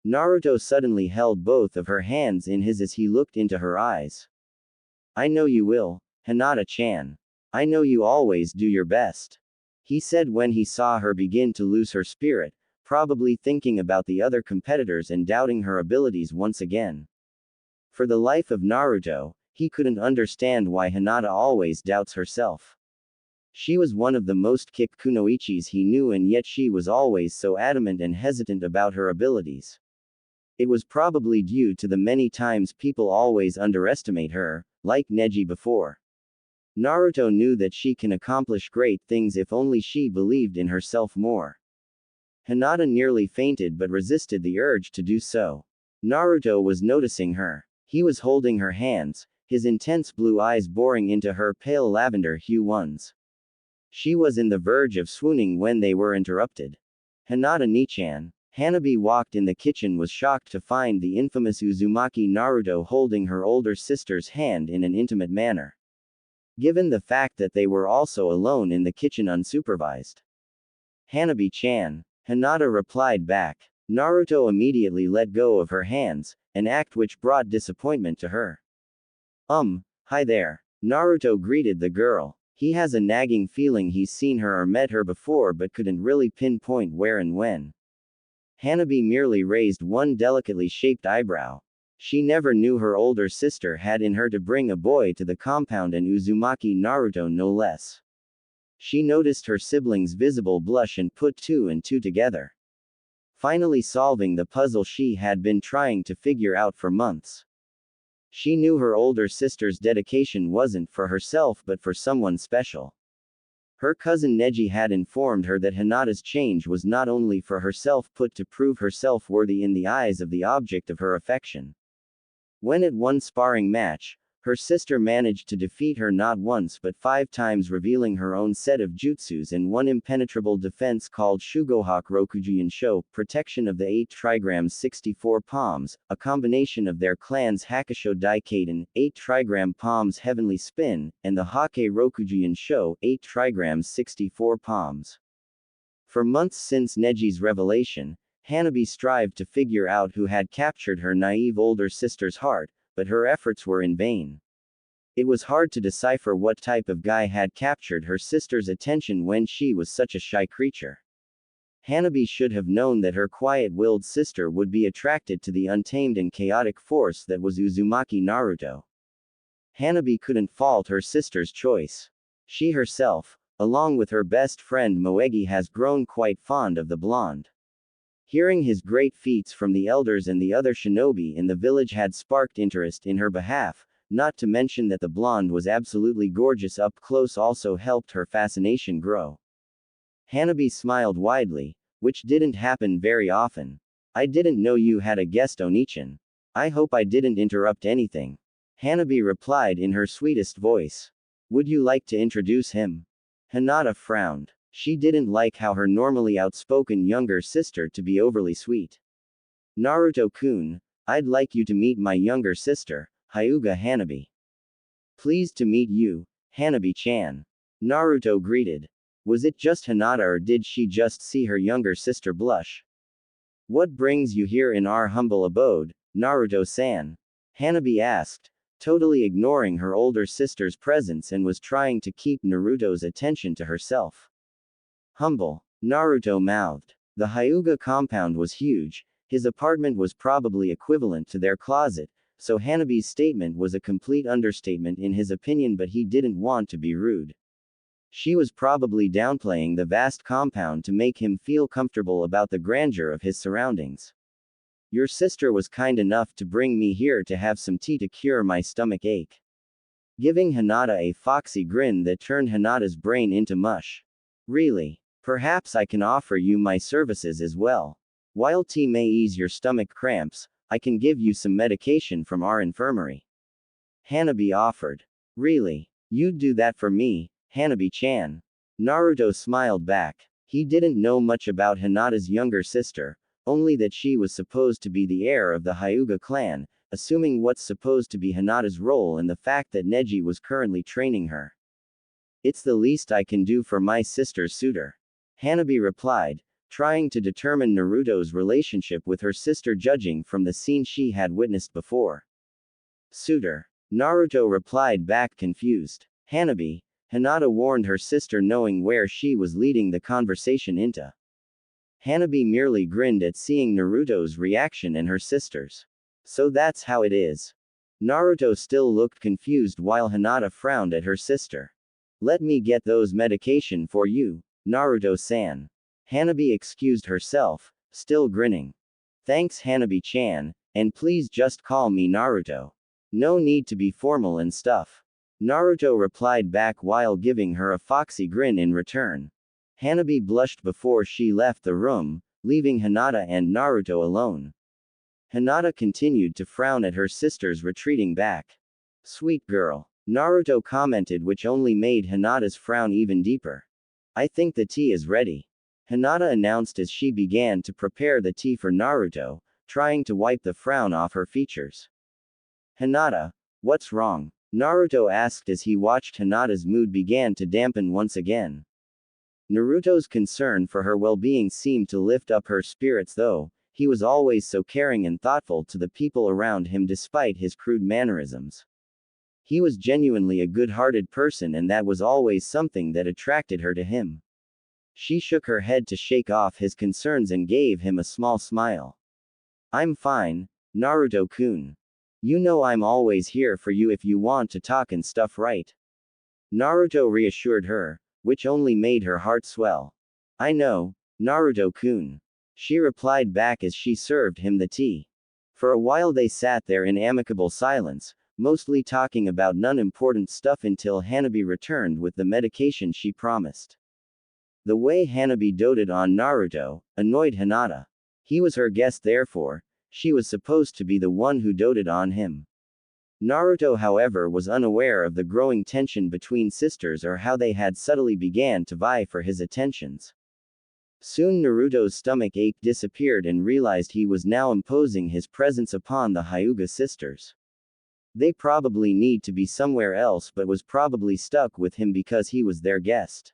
Naruto suddenly held both of her hands in his as he looked into her eyes. I know you will, Hinata-chan. I know you always do your best. He said when he saw her begin to lose her spirit, probably thinking about the other competitors and doubting her abilities once again. For the life of Naruto, he couldn't understand why Hinata always doubts herself. She was one of the most kick kunoichis he knew, and yet she was always so adamant and hesitant about her abilities. It was probably due to the many times people always underestimate her, like Neji before. Naruto knew that she can accomplish great things if only she believed in herself more. Hinata nearly fainted but resisted the urge to do so. Naruto was noticing her. He was holding her hands, his intense blue eyes boring into her pale lavender hue ones. She was in the verge of swooning when they were interrupted. Hinata-ni-chan. Hanabi walked in the kitchen, was shocked to find the infamous Uzumaki Naruto holding her older sister's hand in an intimate manner. Given the fact that they were also alone in the kitchen unsupervised. Hanabi-chan. Hinata replied back. Naruto immediately let go of her hands, an act which brought disappointment to her. Hi there. Naruto greeted the girl. He has a nagging feeling he's seen her or met her before but couldn't really pinpoint where and when. Hanabi merely raised one delicately shaped eyebrow. She never knew her older sister had in her to bring a boy to the compound, and Uzumaki Naruto no less. She noticed her sibling's visible blush and put two and two together, finally solving the puzzle she had been trying to figure out for months. She knew her older sister's dedication wasn't for herself but for someone special. Her cousin Neji had informed her that Hinata's change was not only for herself but to prove herself worthy in the eyes of the object of her affection. When at one sparring match, her sister managed to defeat her not once but 5 times, revealing her own set of jutsus and one impenetrable defense called Shugohak Rokujuin Sho, protection of the 8 trigrams 64 palms, a combination of their clan's Hakusho Daikaden, 8 trigram palms heavenly spin, and the Hake Rokujuin Sho, 8 trigrams 64 palms. For months since Neji's revelation, Hanabi strived to figure out who had captured her naive older sister's heart, but her efforts were in vain. It was hard to decipher what type of guy had captured her sister's attention when she was such a shy creature. Hanabi should have known that her quiet-willed sister would be attracted to the untamed and chaotic force that was Uzumaki Naruto. Hanabi couldn't fault her sister's choice. She herself, along with her best friend Moegi, has grown quite fond of the blonde. Hearing his great feats from the elders and the other shinobi in the village had sparked interest in her behalf, not to mention that the blonde was absolutely gorgeous up close also helped her fascination grow. Hanabi smiled widely, which didn't happen very often. I didn't know you had a guest, Onichan. I hope I didn't interrupt anything. Hanabi replied in her sweetest voice. Would you like to introduce him? Hinata frowned. She didn't like how her normally outspoken younger sister to be overly sweet. Naruto-kun, I'd like you to meet my younger sister, Hyuga Hanabi. Pleased to meet you, Hanabi-chan. Naruto greeted. Was it just Hinata or did she just see her younger sister blush? What brings you here in our humble abode, Naruto-san? Hanabi asked, totally ignoring her older sister's presence and was trying to keep Naruto's attention to herself. Humble, Naruto mouthed. The Hyuga compound was huge, his apartment was probably equivalent to their closet, so Hanabi's statement was a complete understatement in his opinion, but he didn't want to be rude. She was probably downplaying the vast compound to make him feel comfortable about the grandeur of his surroundings. Your sister was kind enough to bring me here to have some tea to cure my stomach ache. Giving Hinata a foxy grin that turned Hinata's brain into mush. Really? Perhaps I can offer you my services as well. While tea may ease your stomach cramps, I can give you some medication from our infirmary. Hanabi offered. Really? You'd do that for me, Hanabi-chan? Naruto smiled back. He didn't know much about Hinata's younger sister, only that she was supposed to be the heir of the Hyuga clan, assuming what's supposed to be Hinata's role and the fact that Neji was currently training her. It's the least I can do for my sister's suitor. Hanabi replied, trying to determine Naruto's relationship with her sister judging from the scene she had witnessed before. Suitor. Naruto replied back confused. Hanabi, Hinata warned her sister knowing where she was leading the conversation into. Hanabi merely grinned at seeing Naruto's reaction and her sister's. So that's how it is. Naruto still looked confused while Hinata frowned at her sister. Let me get those medication for you, Naruto-san. Hanabi excused herself, still grinning. Thanks Hanabi-chan, and please just call me Naruto. No need to be formal and stuff. Naruto replied back while giving her a foxy grin in return. Hanabi blushed before she left the room, leaving Hinata and Naruto alone. Hinata continued to frown at her sister's retreating back. Sweet girl, Naruto commented, which only made Hinata's frown even deeper. I think the tea is ready. Hinata announced as she began to prepare the tea for Naruto, trying to wipe the frown off her features. Hinata, what's wrong? Naruto asked as he watched Hinata's mood began to dampen once again. Naruto's concern for her well-being seemed to lift up her spirits though. he was always so caring and thoughtful to the people around him despite his crude mannerisms. He was genuinely a good-hearted person, and that was always something that attracted her to him. She shook her head to shake off his concerns and gave him a small smile. I'm fine, Naruto-kun. You know I'm always here for you if you want to talk and stuff, right? Naruto reassured her, which only made her heart swell. I know, Naruto-kun. She replied back as she served him the tea. For a while they sat there in amicable silence, mostly talking about non-important stuff until Hanabi returned with the medication she promised. The way Hanabi doted on Naruto annoyed Hinata. He was her guest, therefore, she was supposed to be the one who doted on him. Naruto, however, was unaware of the growing tension between sisters or how they had subtly began to vie for his attentions. Soon Naruto's stomach ache disappeared and realized he was now imposing his presence upon the Hyuga sisters. They probably need to be somewhere else, but was probably stuck with him because he was their guest.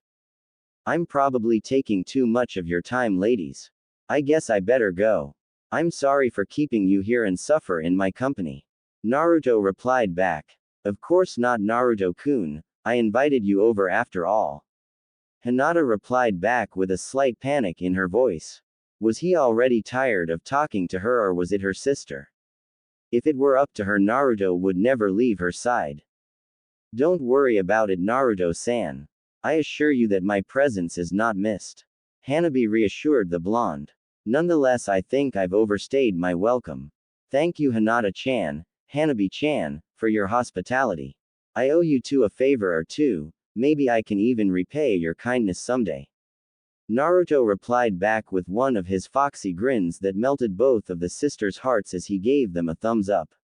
I'm probably taking too much of your time, ladies. I guess I better go. I'm sorry for keeping you here and suffer in my company. Naruto replied back. Of course not, Naruto-kun, I invited you over after all. Hinata replied back with a slight panic in her voice. Was he already tired of talking to her, or was it her sister? If it were up to her, Naruto would never leave her side. Don't worry about it, Naruto-san. I assure you that my presence is not missed. Hanabi reassured the blonde. Nonetheless, I think I've overstayed my welcome. Thank you, Hinata-chan, Hanabi-chan, for your hospitality. I owe you two a favor or two, maybe I can even repay your kindness someday. Naruto replied back with one of his foxy grins that melted both of the sisters' hearts as he gave them a thumbs up.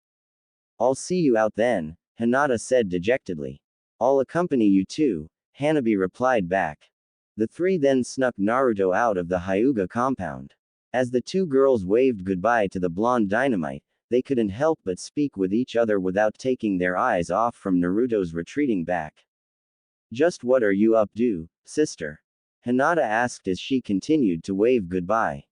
I'll see you out then, Hinata said dejectedly. I'll accompany you too, Hanabi replied back. The three then snuck Naruto out of the Hyuga compound. As the two girls waved goodbye to the blonde dynamite, they couldn't help but speak with each other without taking their eyes off from Naruto's retreating back. Just what are you up to, sister? Hinata asked as she continued to wave goodbye.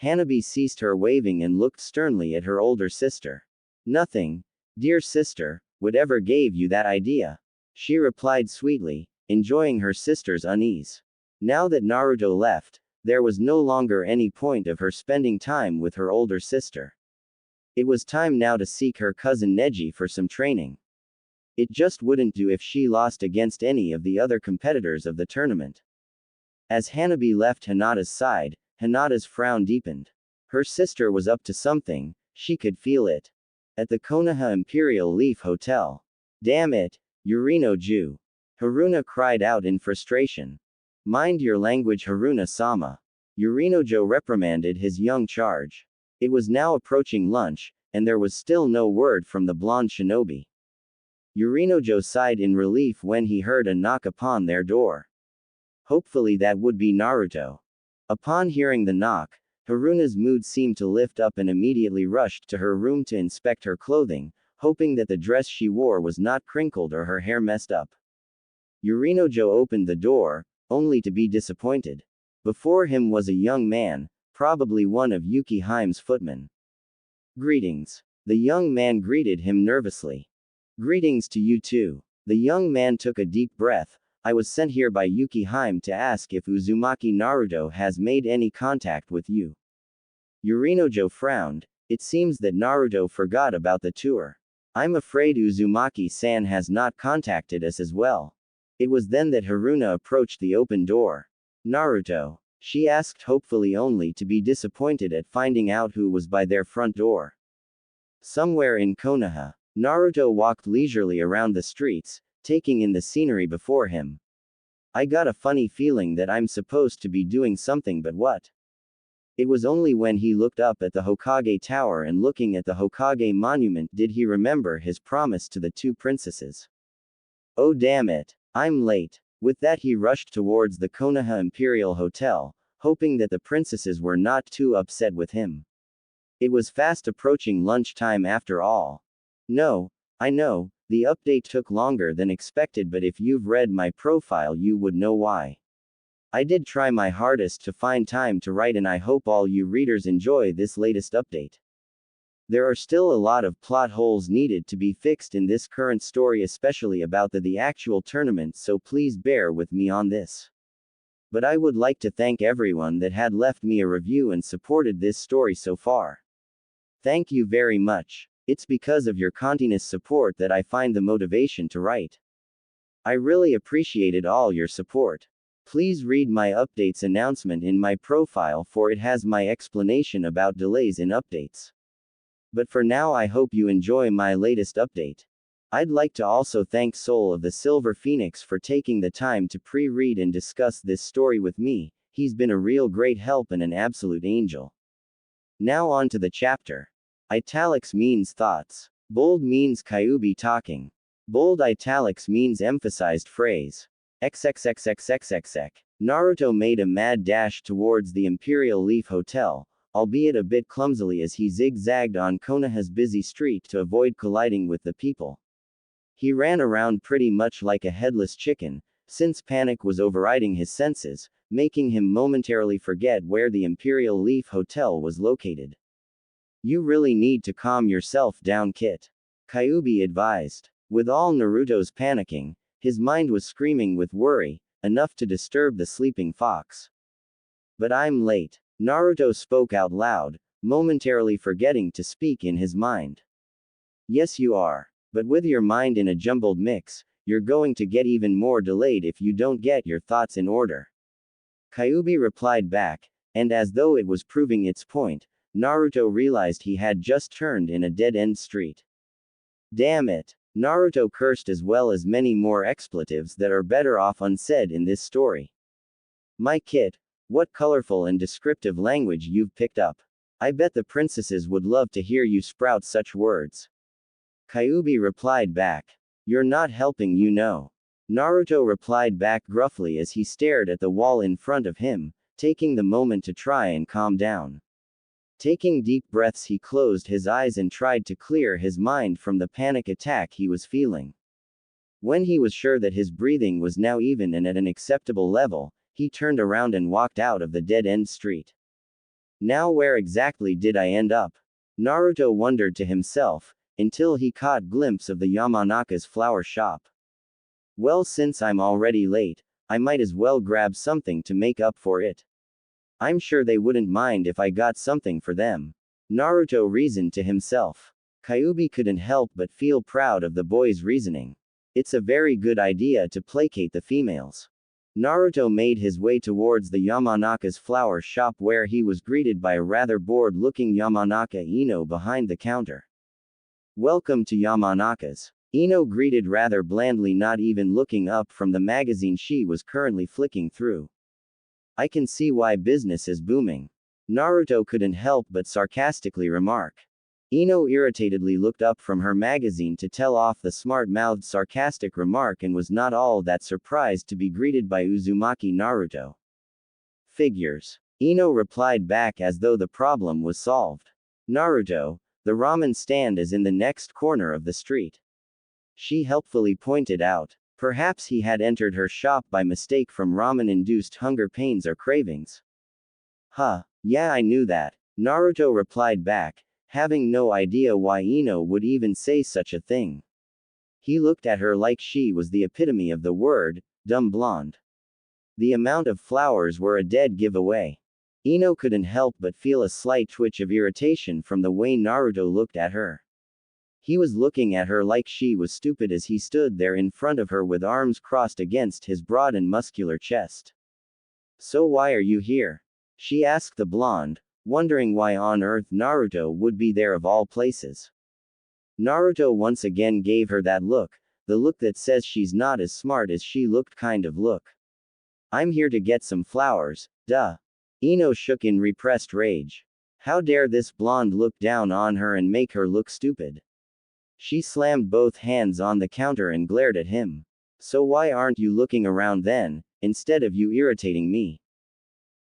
Hanabi ceased her waving and looked sternly at her older sister. Nothing, dear sister, whatever gave you that idea? She replied sweetly, enjoying her sister's unease. Now that Naruto left, there was no longer any point of her spending time with her older sister. It was time now to seek her cousin Neji for some training. It just wouldn't do if she lost against any of the other competitors of the tournament. As Hanabi left Hinata's side, Hinata's frown deepened. Her sister was up to something, she could feel it. At the Konoha Imperial Leaf Hotel. Damn it, Yurino-ju. Haruna cried out in frustration. Mind your language, Haruna-sama. Yurino-jo reprimanded his young charge. It was now approaching lunch, and there was still no word from the blonde shinobi. Yurino-jo sighed in relief when he heard a knock upon their door. Hopefully that would be Naruto. Upon hearing the knock, Haruna's mood seemed to lift up and immediately rushed to her room to inspect her clothing, hoping that the dress she wore was not crinkled or her hair messed up. Yurino-jo opened the door, only to be disappointed. Before him was a young man, probably one of Yuki Haim's footmen. Greetings. The young man greeted him nervously. Greetings to you too. The young man took a deep breath. I was sent here by Yuki Haim to ask if Uzumaki Naruto has made any contact with you. Yurino-jo frowned. It seems that Naruto forgot about the tour. I'm afraid Uzumaki-san has not contacted us as well. It was then that Haruna approached the open door. Naruto? She asked, hopefully only to be disappointed at finding out who was by their front door. Somewhere in Konoha, Naruto walked leisurely around the streets, taking in the scenery before him. I got a funny feeling that I'm supposed to be doing something, but what? It was only when he looked up at the Hokage Tower and looking at the Hokage monument did he remember his promise to the two princesses. Oh damn it, I'm late. With that he rushed towards the Konoha Imperial Hotel, hoping that the princesses were not too upset with him. It was fast approaching lunchtime after all. No, I know, the update took longer than expected, but if you've read my profile you would know why. I did try my hardest to find time to write, and I hope all you readers enjoy this latest update. There are still a lot of plot holes needed to be fixed in this current story, especially about the actual tournament, so please bear with me on this. But I would like to thank everyone that had left me a review and supported this story so far. Thank you very much. It's because of your continuous support that I find the motivation to write. I really appreciated all your support. Please read my updates announcement in my profile, for it has my explanation about delays in updates. But for now, I hope you enjoy my latest update. I'd like to also thank Soul of the Silver Phoenix for taking the time to pre-read and discuss this story with me. He's been a real great help and an absolute angel. Now on to the chapter. Italics means thoughts. Bold means Kyuubi talking. Bold italics means emphasized phrase. XXXXXXX. Naruto made a mad dash towards the Imperial Leaf Hotel, albeit a bit clumsily as he zigzagged on Konoha's busy street to avoid colliding with the people. He ran around pretty much like a headless chicken, since panic was overriding his senses, making him momentarily forget where the Imperial Leaf Hotel was located. You really need to calm yourself down, Kit. Kyuubi advised. With all Naruto's panicking, his mind was screaming with worry, enough to disturb the sleeping fox. But I'm late. Naruto spoke out loud, momentarily forgetting to speak in his mind. Yes, you are. But with your mind in a jumbled mix, you're going to get even more delayed if you don't get your thoughts in order. Kyuubi replied back, and as though it was proving its point, Naruto realized he had just turned in a dead-end street. Damn it. Naruto cursed, as well as many more expletives that are better off unsaid in this story. My Kit, what colorful and descriptive language you've picked up. I bet the princesses would love to hear you sprout such words. Kyuubi replied back. You're not helping, you know. Naruto replied back gruffly as he stared at the wall in front of him, taking the moment to try and calm down. Taking deep breaths, he closed his eyes and tried to clear his mind from the panic attack he was feeling. When he was sure that his breathing was now even and at an acceptable level, he turned around and walked out of the dead-end street. Now where exactly did I end up? Naruto wondered to himself, until he caught glimpse of the Yamanaka's flower shop. Well, since I'm already late, I might as well grab something to make up for it. I'm sure they wouldn't mind if I got something for them. Naruto reasoned to himself. Kyuubi couldn't help but feel proud of the boy's reasoning. It's a very good idea to placate the females. Naruto made his way towards the Yamanaka's flower shop, where he was greeted by a rather bored-looking Yamanaka Ino behind the counter. Welcome to Yamanaka's. Ino greeted rather blandly, not even looking up from the magazine she was currently flicking through. I can see why business is booming. Naruto couldn't help but sarcastically remark. Ino irritatedly looked up from her magazine to tell off the smart-mouthed sarcastic remark and was not all that surprised to be greeted by Uzumaki Naruto. Figures. Ino replied back as though the problem was solved. Naruto, the ramen stand is in the next corner of the street. She helpfully pointed out. Perhaps he had entered her shop by mistake from ramen-induced hunger pains or cravings. Huh, yeah, I knew that. Naruto replied back, having no idea why Ino would even say such a thing. He looked at her like she was the epitome of the word, dumb blonde. The amount of flowers were a dead giveaway. Ino couldn't help but feel a slight twitch of irritation from the way Naruto looked at her. He was looking at her like she was stupid as he stood there in front of her with arms crossed against his broad and muscular chest. So why are you here? She asked the blonde, wondering why on earth Naruto would be there of all places. Naruto once again gave her that look, the look that says she's not as smart as she looked kind of look. I'm here to get some flowers, duh. Ino shook in repressed rage. How dare this blonde look down on her and make her look stupid? She slammed both hands on the counter and glared at him. So why aren't you looking around then, instead of you irritating me?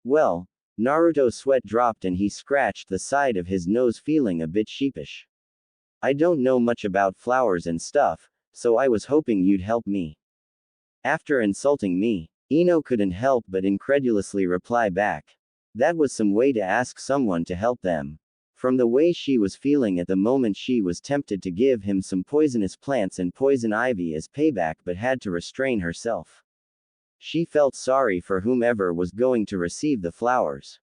Well, Naruto's sweat dropped and he scratched the side of his nose, feeling a bit sheepish. I don't know much about flowers and stuff, so I was hoping you'd help me. After insulting me, Ino couldn't help but incredulously reply back. That was some way to ask someone to help them. From the way she was feeling at the moment, she was tempted to give him some poisonous plants and poison ivy as payback, but had to restrain herself. She felt sorry for whomever was going to receive the flowers.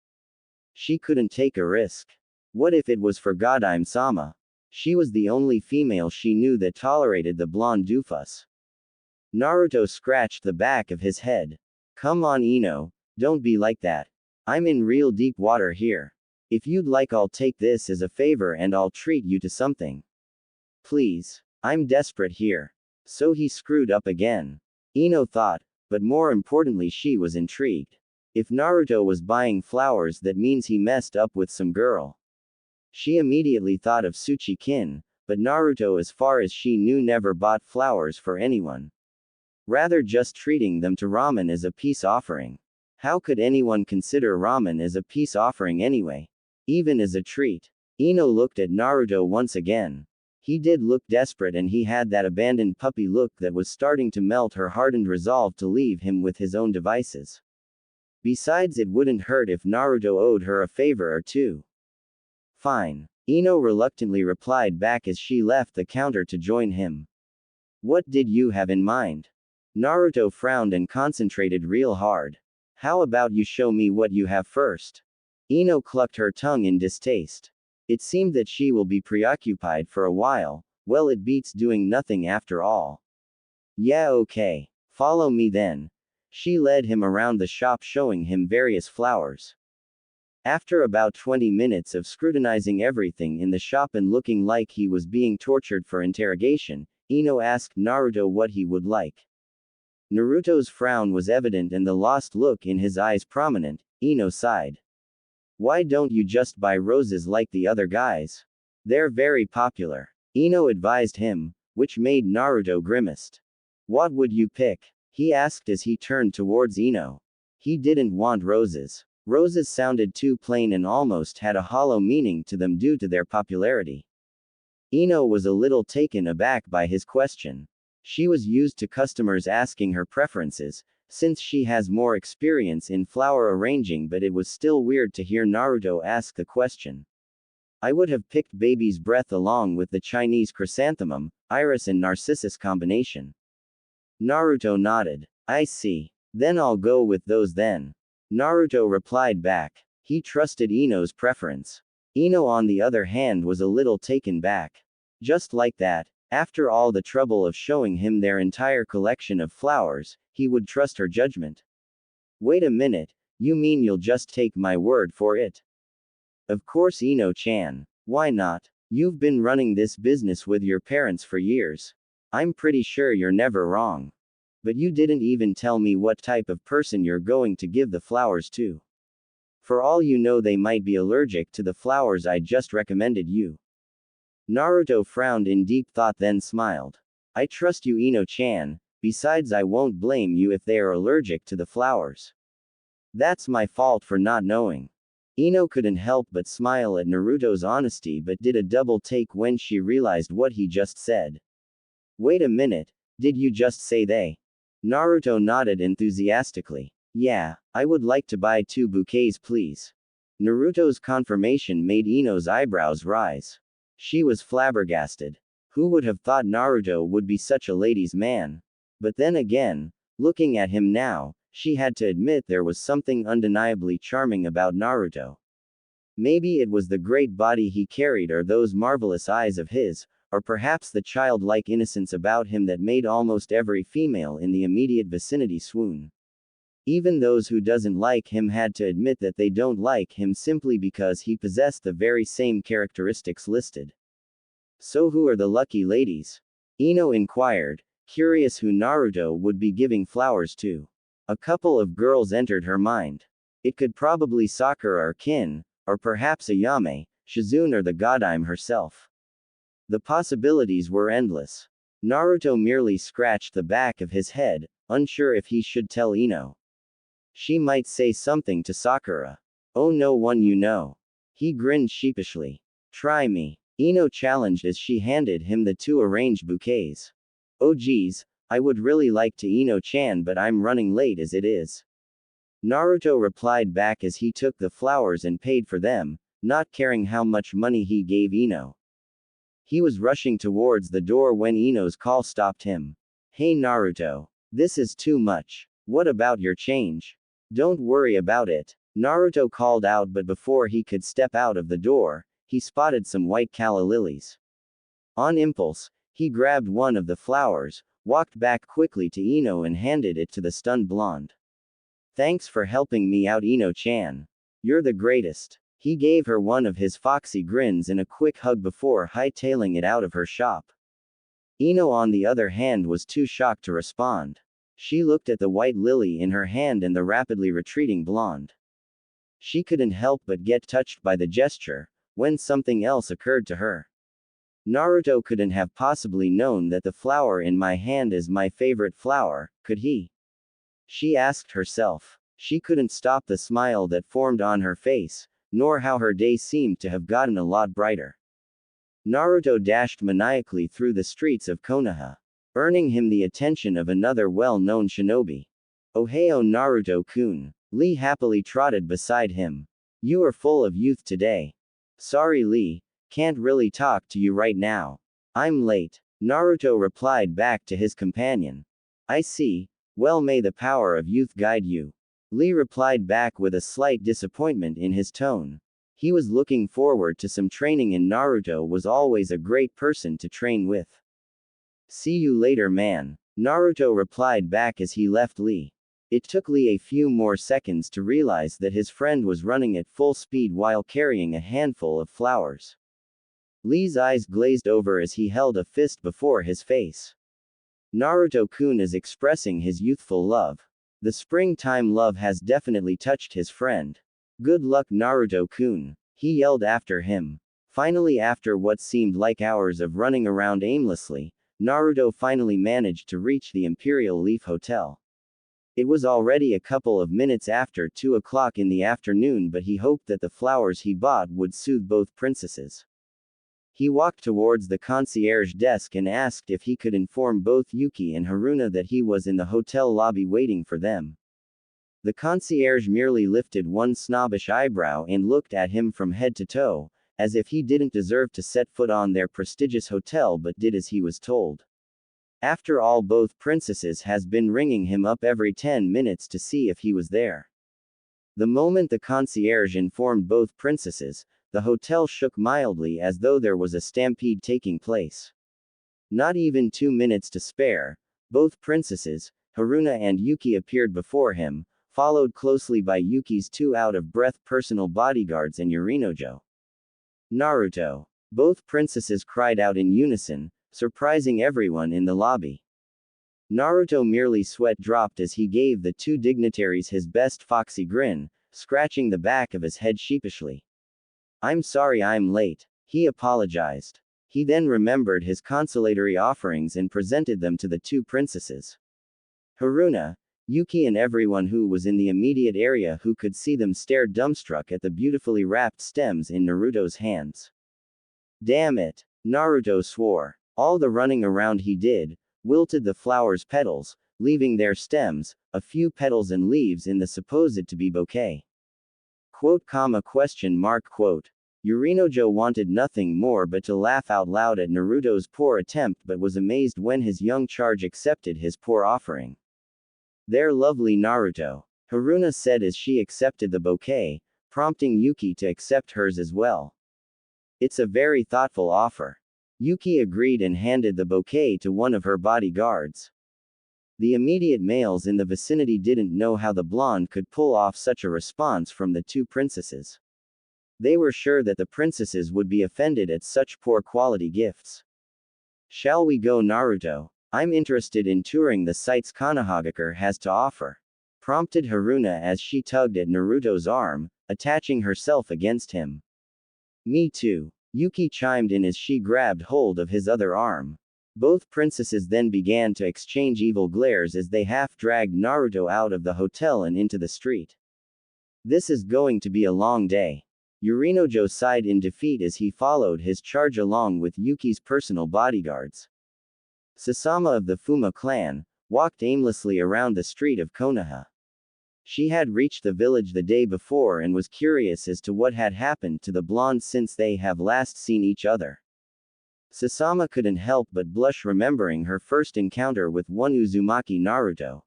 She couldn't take a risk. What if it was for Godime Sama? She was the only female she knew that tolerated the blonde doofus. Naruto scratched the back of his head. Come on, Ino, don't be like that. I'm in real deep water here. If you'd like, I'll take this as a favor and I'll treat you to something. Please. I'm desperate here. So he screwed up again. Ino thought, but more importantly, she was intrigued. If Naruto was buying flowers, that means he messed up with some girl. She immediately thought of Tsuchi-kin, but Naruto, as far as she knew, never bought flowers for anyone. Rather just treating them to ramen as a peace offering. How could anyone consider ramen as a peace offering anyway? Even as a treat. Ino looked at Naruto once again. He did look desperate, and he had that abandoned puppy look that was starting to melt her hardened resolve to leave him with his own devices. Besides, it wouldn't hurt if Naruto owed her a favor or two. Fine. Ino reluctantly replied back as she left the counter to join him. What did you have in mind? Naruto frowned and concentrated real hard. How about you show me what you have first? Ino clucked her tongue in distaste. It seemed that she will be preoccupied for a while. Well, it beats doing nothing after all. Yeah, okay. Follow me then. She led him around the shop, showing him various flowers. After about 20 minutes of scrutinizing everything in the shop and looking like he was being tortured for interrogation, Ino asked Naruto what he would like. Naruto's frown was evident and the lost look in his eyes prominent. Ino sighed. Why don't you just buy roses like the other guys? They're very popular. Ino advised him, which made Naruto grimaced. What would you pick? He asked as he turned towards Ino. He didn't want roses. Roses sounded too plain and almost had a hollow meaning to them due to their popularity. Ino was a little taken aback by his question. She was used to customers asking her preferences, since she has more experience in flower arranging, but it was still weird to hear Naruto ask the question. I would have picked baby's breath along with the Chinese chrysanthemum, iris and narcissus combination. Naruto nodded. I see. Then I'll go with those then. Naruto replied back. He trusted Ino's preference. Ino, on the other hand, was a little taken back. Just like that, after all the trouble of showing him their entire collection of flowers, he would trust her judgment. Wait a minute, you mean you'll just take my word for it? Of course, Ino-chan. Why not? You've been running this business with your parents for years. I'm pretty sure you're never wrong. But you didn't even tell me what type of person you're going to give the flowers to. For all you know, they might be allergic to the flowers I just recommended you. Naruto frowned in deep thought, then smiled. I trust you, Ino-chan, besides I won't blame you if they are allergic to the flowers. That's my fault for not knowing. Ino couldn't help but smile at Naruto's honesty, but did a double take when she realized what he just said. Wait a minute, did you just say they? Naruto nodded enthusiastically. Yeah, I would like to buy 2 bouquets, please. Naruto's confirmation made Ino's eyebrows rise. She was flabbergasted. Who would have thought Naruto would be such a ladies' man? But then again, looking at him now, she had to admit there was something undeniably charming about Naruto. Maybe it was the great body he carried, or those marvelous eyes of his, or perhaps the childlike innocence about him that made almost every female in the immediate vicinity swoon. Even those who doesn't like him had to admit that they don't like him simply because he possessed the very same characteristics listed. So who are the lucky ladies? Ino inquired, curious who Naruto would be giving flowers to. A couple of girls entered her mind. It could probably Sakura or Kin, or perhaps Ayame, Shizune, or the Godime herself. The possibilities were endless. Naruto merely scratched the back of his head, unsure if he should tell Ino. She might say something to Sakura. Oh, no one you know. He grinned sheepishly. Try me. Ino challenged as she handed him the 2 arranged bouquets. Oh geez, I would really like to Ino-chan, but I'm running late as it is. Naruto replied back as he took the flowers and paid for them, not caring how much money he gave Ino. He was rushing towards the door when Ino's call stopped him. Hey Naruto. This is too much. What about your change? Don't worry about it. Naruto called out, but before he could step out of the door, he spotted some white calla lilies. On impulse, he grabbed one of the flowers, walked back quickly to Ino and handed it to the stunned blonde. Thanks for helping me out, Ino-chan. You're the greatest. He gave her one of his foxy grins and a quick hug before hightailing it out of her shop. Ino, on the other hand, was too shocked to respond. She looked at the white lily in her hand and the rapidly retreating blonde. She couldn't help but get touched by the gesture, when something else occurred to her. Naruto couldn't have possibly known that the flower in my hand is my favorite flower, could he? She asked herself. She couldn't stop the smile that formed on her face, nor how her day seemed to have gotten a lot brighter. Naruto dashed maniacally through the streets of Konoha, earning him the attention of another well-known shinobi. Ohio Naruto-kun. Lee happily trotted beside him. You are full of youth today. Sorry Lee, can't really talk to you right now. I'm late. Naruto replied back to his companion. I see. Well, may the power of youth guide you. Lee replied back with a slight disappointment in his tone. He was looking forward to some training, and Naruto was always a great person to train with. See you later, man. Naruto replied back as he left Lee. It took Lee a few more seconds to realize that his friend was running at full speed while carrying a handful of flowers. Lee's eyes glazed over as he held a fist before his face. Naruto-kun is expressing his youthful love. The springtime love has definitely touched his friend. Good luck, Naruto-kun, he yelled after him. Finally, after what seemed like hours of running around aimlessly, Naruto finally managed to reach the Imperial Leaf Hotel. It was already a couple of minutes after 2 o'clock in the afternoon, but he hoped that the flowers he bought would soothe both princesses. He walked towards the concierge desk and asked if he could inform both Yuki and Haruna that he was in the hotel lobby waiting for them. The concierge merely lifted one snobbish eyebrow and looked at him from head to toe, as if he didn't deserve to set foot on their prestigious hotel but did as he was told. After all, both princesses has been ringing him up every 10 minutes to see if he was there. The moment the concierge informed both princesses, the hotel shook mildly as though there was a stampede taking place. Not even 2 minutes to spare, both princesses, Haruna and Yuki, appeared before him, followed closely by Yuki's 2 out-of-breath personal bodyguards and Yorinojo. Naruto. Both princesses cried out in unison, surprising everyone in the lobby. Naruto merely sweat dropped as he gave the 2 dignitaries his best foxy grin, scratching the back of his head sheepishly. I'm sorry I'm late, he apologized. He then remembered his consolatory offerings and presented them to the 2 princesses. Haruna, Yuki and everyone who was in the immediate area who could see them stared dumbstruck at the beautifully wrapped stems in Naruto's hands. Damn it, Naruto swore. All the running around he did, wilted the flowers' petals, leaving their stems, a few petals and leaves in the supposed to be bouquet. Quote, question mark, quote. Yorinojo wanted nothing more but to laugh out loud at Naruto's poor attempt, but was amazed when his young charge accepted his poor offering. There, lovely Naruto, Haruna said as she accepted the bouquet, prompting Yuki to accept hers as well. It's a very thoughtful offer. Yuki agreed and handed the bouquet to one of her bodyguards. The immediate males in the vicinity didn't know how the blonde could pull off such a response from the 2 princesses. They were sure that the princesses would be offended at such poor quality gifts. Shall we go, Naruto? I'm interested in touring the sights Konohagakure has to offer, prompted Haruna as she tugged at Naruto's arm, attaching herself against him. Me too, Yuki chimed in as she grabbed hold of his other arm. Both princesses then began to exchange evil glares as they half-dragged Naruto out of the hotel and into the street. This is going to be a long day. Yorinojo sighed in defeat as he followed his charge along with Yuki's personal bodyguards. Sasama of the Fuma clan walked aimlessly around the street of Konoha. She had reached the village the day before and was curious as to what had happened to the blonde since they have last seen each other. Sasama couldn't help but blush remembering her first encounter with one Uzumaki Naruto.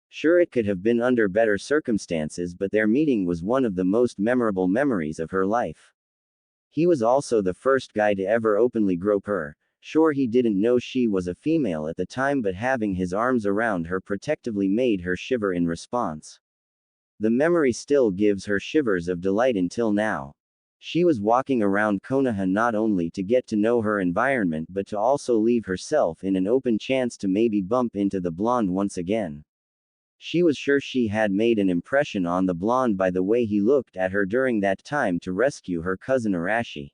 Sure, it could have been under better circumstances, but their meeting was one of the most memorable memories of her life. He was also the first guy to ever openly grope her. Sure, he didn't know she was a female at the time, but having his arms around her protectively made her shiver in response. The memory still gives her shivers of delight until now. She was walking around Konoha not only to get to know her environment but to also leave herself in an open chance to maybe bump into the blonde once again. She was sure she had made an impression on the blonde by the way he looked at her during that time to rescue her cousin Arashi.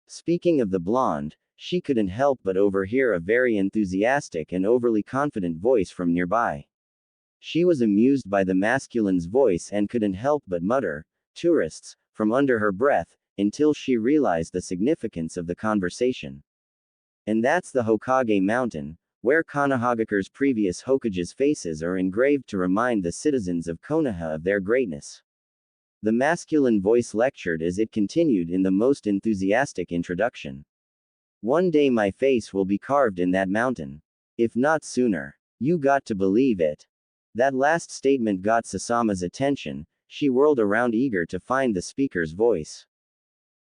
Speaking of the blonde, she couldn't help but overhear a very enthusiastic and overly confident voice from nearby. She was amused by the masculine's voice and couldn't help but mutter, "Tourists," from under her breath, until she realized the significance of the conversation. And that's the Hokage Mountain, where Konohagakure's previous Hokage's faces are engraved to remind the citizens of Konoha of their greatness. The masculine voice lectured as it continued in the most enthusiastic introduction. "One day my face will be carved in that mountain. If not sooner. You got to believe it." That last statement got Sasama's attention. She whirled around eager to find the speaker's voice.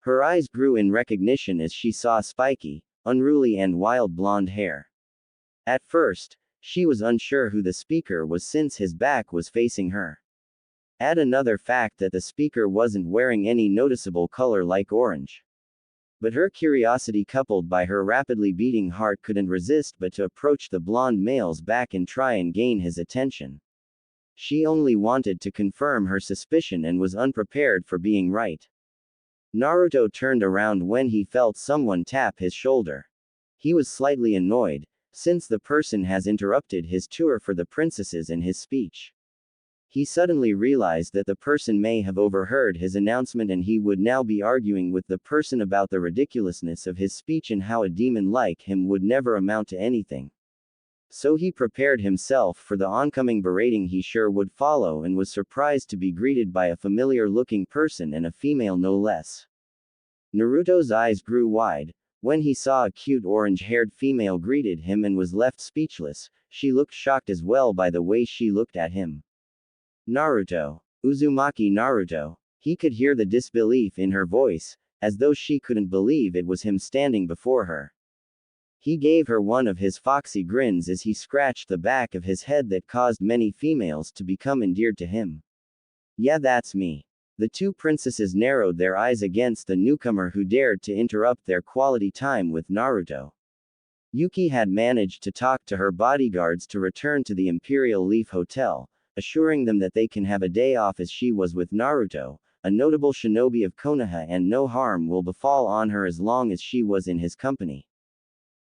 Her eyes grew in recognition as she saw spiky, unruly and wild blonde hair. At first, she was unsure who the speaker was since his back was facing her. Add another fact that the speaker wasn't wearing any noticeable color like orange. But her curiosity coupled by her rapidly beating heart couldn't resist but to approach the blonde male's back and try and gain his attention. She only wanted to confirm her suspicion and was unprepared for being right. Naruto turned around when he felt someone tap his shoulder. He was slightly annoyed, since the person has interrupted his tour for the princesses and his speech. He suddenly realized that the person may have overheard his announcement and he would now be arguing with the person about the ridiculousness of his speech and how a demon like him would never amount to anything. So he prepared himself for the oncoming berating he sure would follow and was surprised to be greeted by a familiar-looking person and a female no less. Naruto's eyes grew wide when he saw a cute orange-haired female greeted him and was left speechless. She looked shocked as well by the way she looked at him. Naruto. Uzumaki Naruto. He could hear the disbelief in her voice, as though she couldn't believe it was him standing before her. He gave her one of his foxy grins as he scratched the back of his head that caused many females to become endeared to him. "Yeah, that's me." The two princesses narrowed their eyes against the newcomer who dared to interrupt their quality time with Naruto. Yuki had managed to talk to her bodyguards to return to the Imperial Leaf Hotel, assuring them that they can have a day off as she was with Naruto, a notable shinobi of Konoha, and no harm will befall on her as long as she was in his company.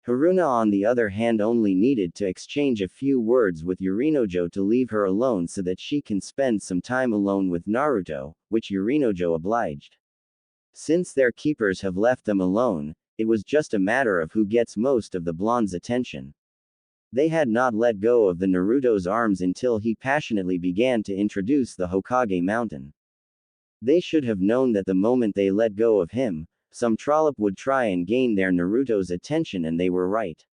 Haruna on the other hand only needed to exchange a few words with Yorinojo to leave her alone so that she can spend some time alone with Naruto, which Yorinojo obliged. Since their keepers have left them alone, it was just a matter of who gets most of the blonde's attention. They had not let go of the Naruto's arms until he passionately began to introduce the Hokage Mountain. They should have known that the moment they let go of him, some trollop would try and gain their Naruto's attention, and they were right.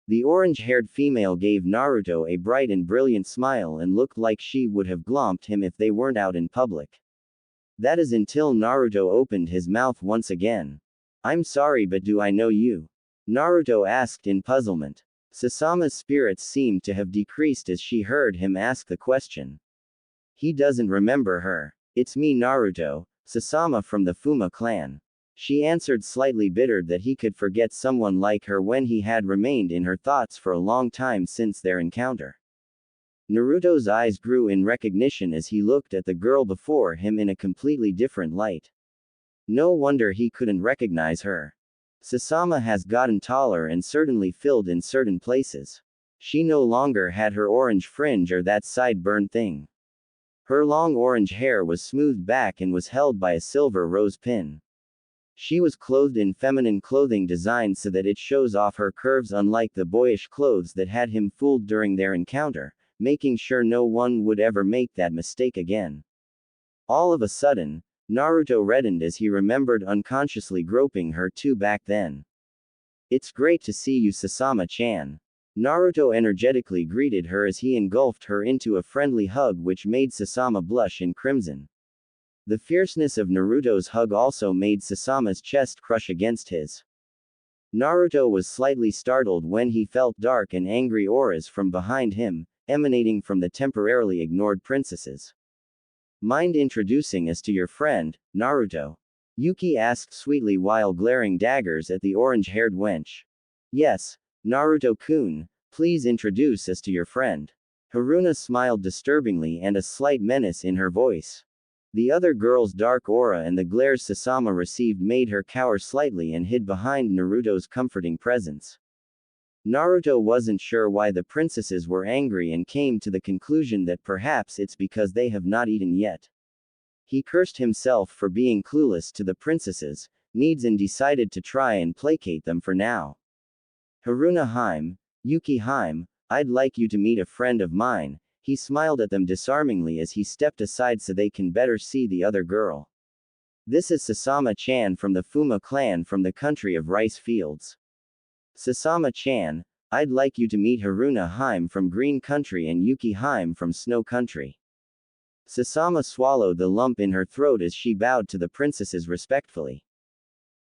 The orange-haired female gave Naruto a bright and brilliant smile and looked like she would have glomped him if they weren't out in public. That is until Naruto opened his mouth once again. "I'm sorry, but do I know you?" Naruto asked in puzzlement. Sasama's spirits seemed to have decreased as she heard him ask the question. He doesn't remember her. "It's me, Naruto, Sasama from the Fuma clan." She answered, slightly bittered that he could forget someone like her when he had remained in her thoughts for a long time since their encounter. Naruto's eyes grew in recognition as he looked at the girl before him in a completely different light. No wonder he couldn't recognize her. Sasama has gotten taller and certainly filled in certain places. She no longer had her orange fringe or that sideburn thing. Her long orange hair was smoothed back and was held by a silver rose pin. She was clothed in feminine clothing designed so that it shows off her curves, unlike the boyish clothes that had him fooled during their encounter, making sure no one would ever make that mistake again. All of a sudden, Naruto reddened as he remembered unconsciously groping her too back then. "It's great to see you, Sasama-chan." Naruto energetically greeted her as he engulfed her into a friendly hug which made Sasama blush in crimson. The fierceness of Naruto's hug also made Sasama's chest crush against his. Naruto was slightly startled when he felt dark and angry auras from behind him, emanating from the temporarily ignored princesses. "Mind introducing us to your friend, Naruto?" Yuki asked sweetly while glaring daggers at the orange-haired wench. "Yes, Naruto-kun, please introduce us to your friend." Haruna smiled disturbingly and a slight menace in her voice. The other girl's dark aura and the glares Sasama received made her cower slightly and hid behind Naruto's comforting presence. Naruto wasn't sure why the princesses were angry and came to the conclusion that perhaps it's because they have not eaten yet. He cursed himself for being clueless to the princesses' needs and decided to try and placate them for now. "Haruna Haim, Yuki Haim, I'd like you to meet a friend of mine." He smiled at them disarmingly as he stepped aside so they can better see the other girl. "This is Sasama-chan from the Fuma clan from the country of rice fields." "Sasama-chan, I'd like you to meet Haruna Haim from Green Country and Yuki Haim from Snow Country." Sasama swallowed the lump in her throat as she bowed to the princesses respectfully.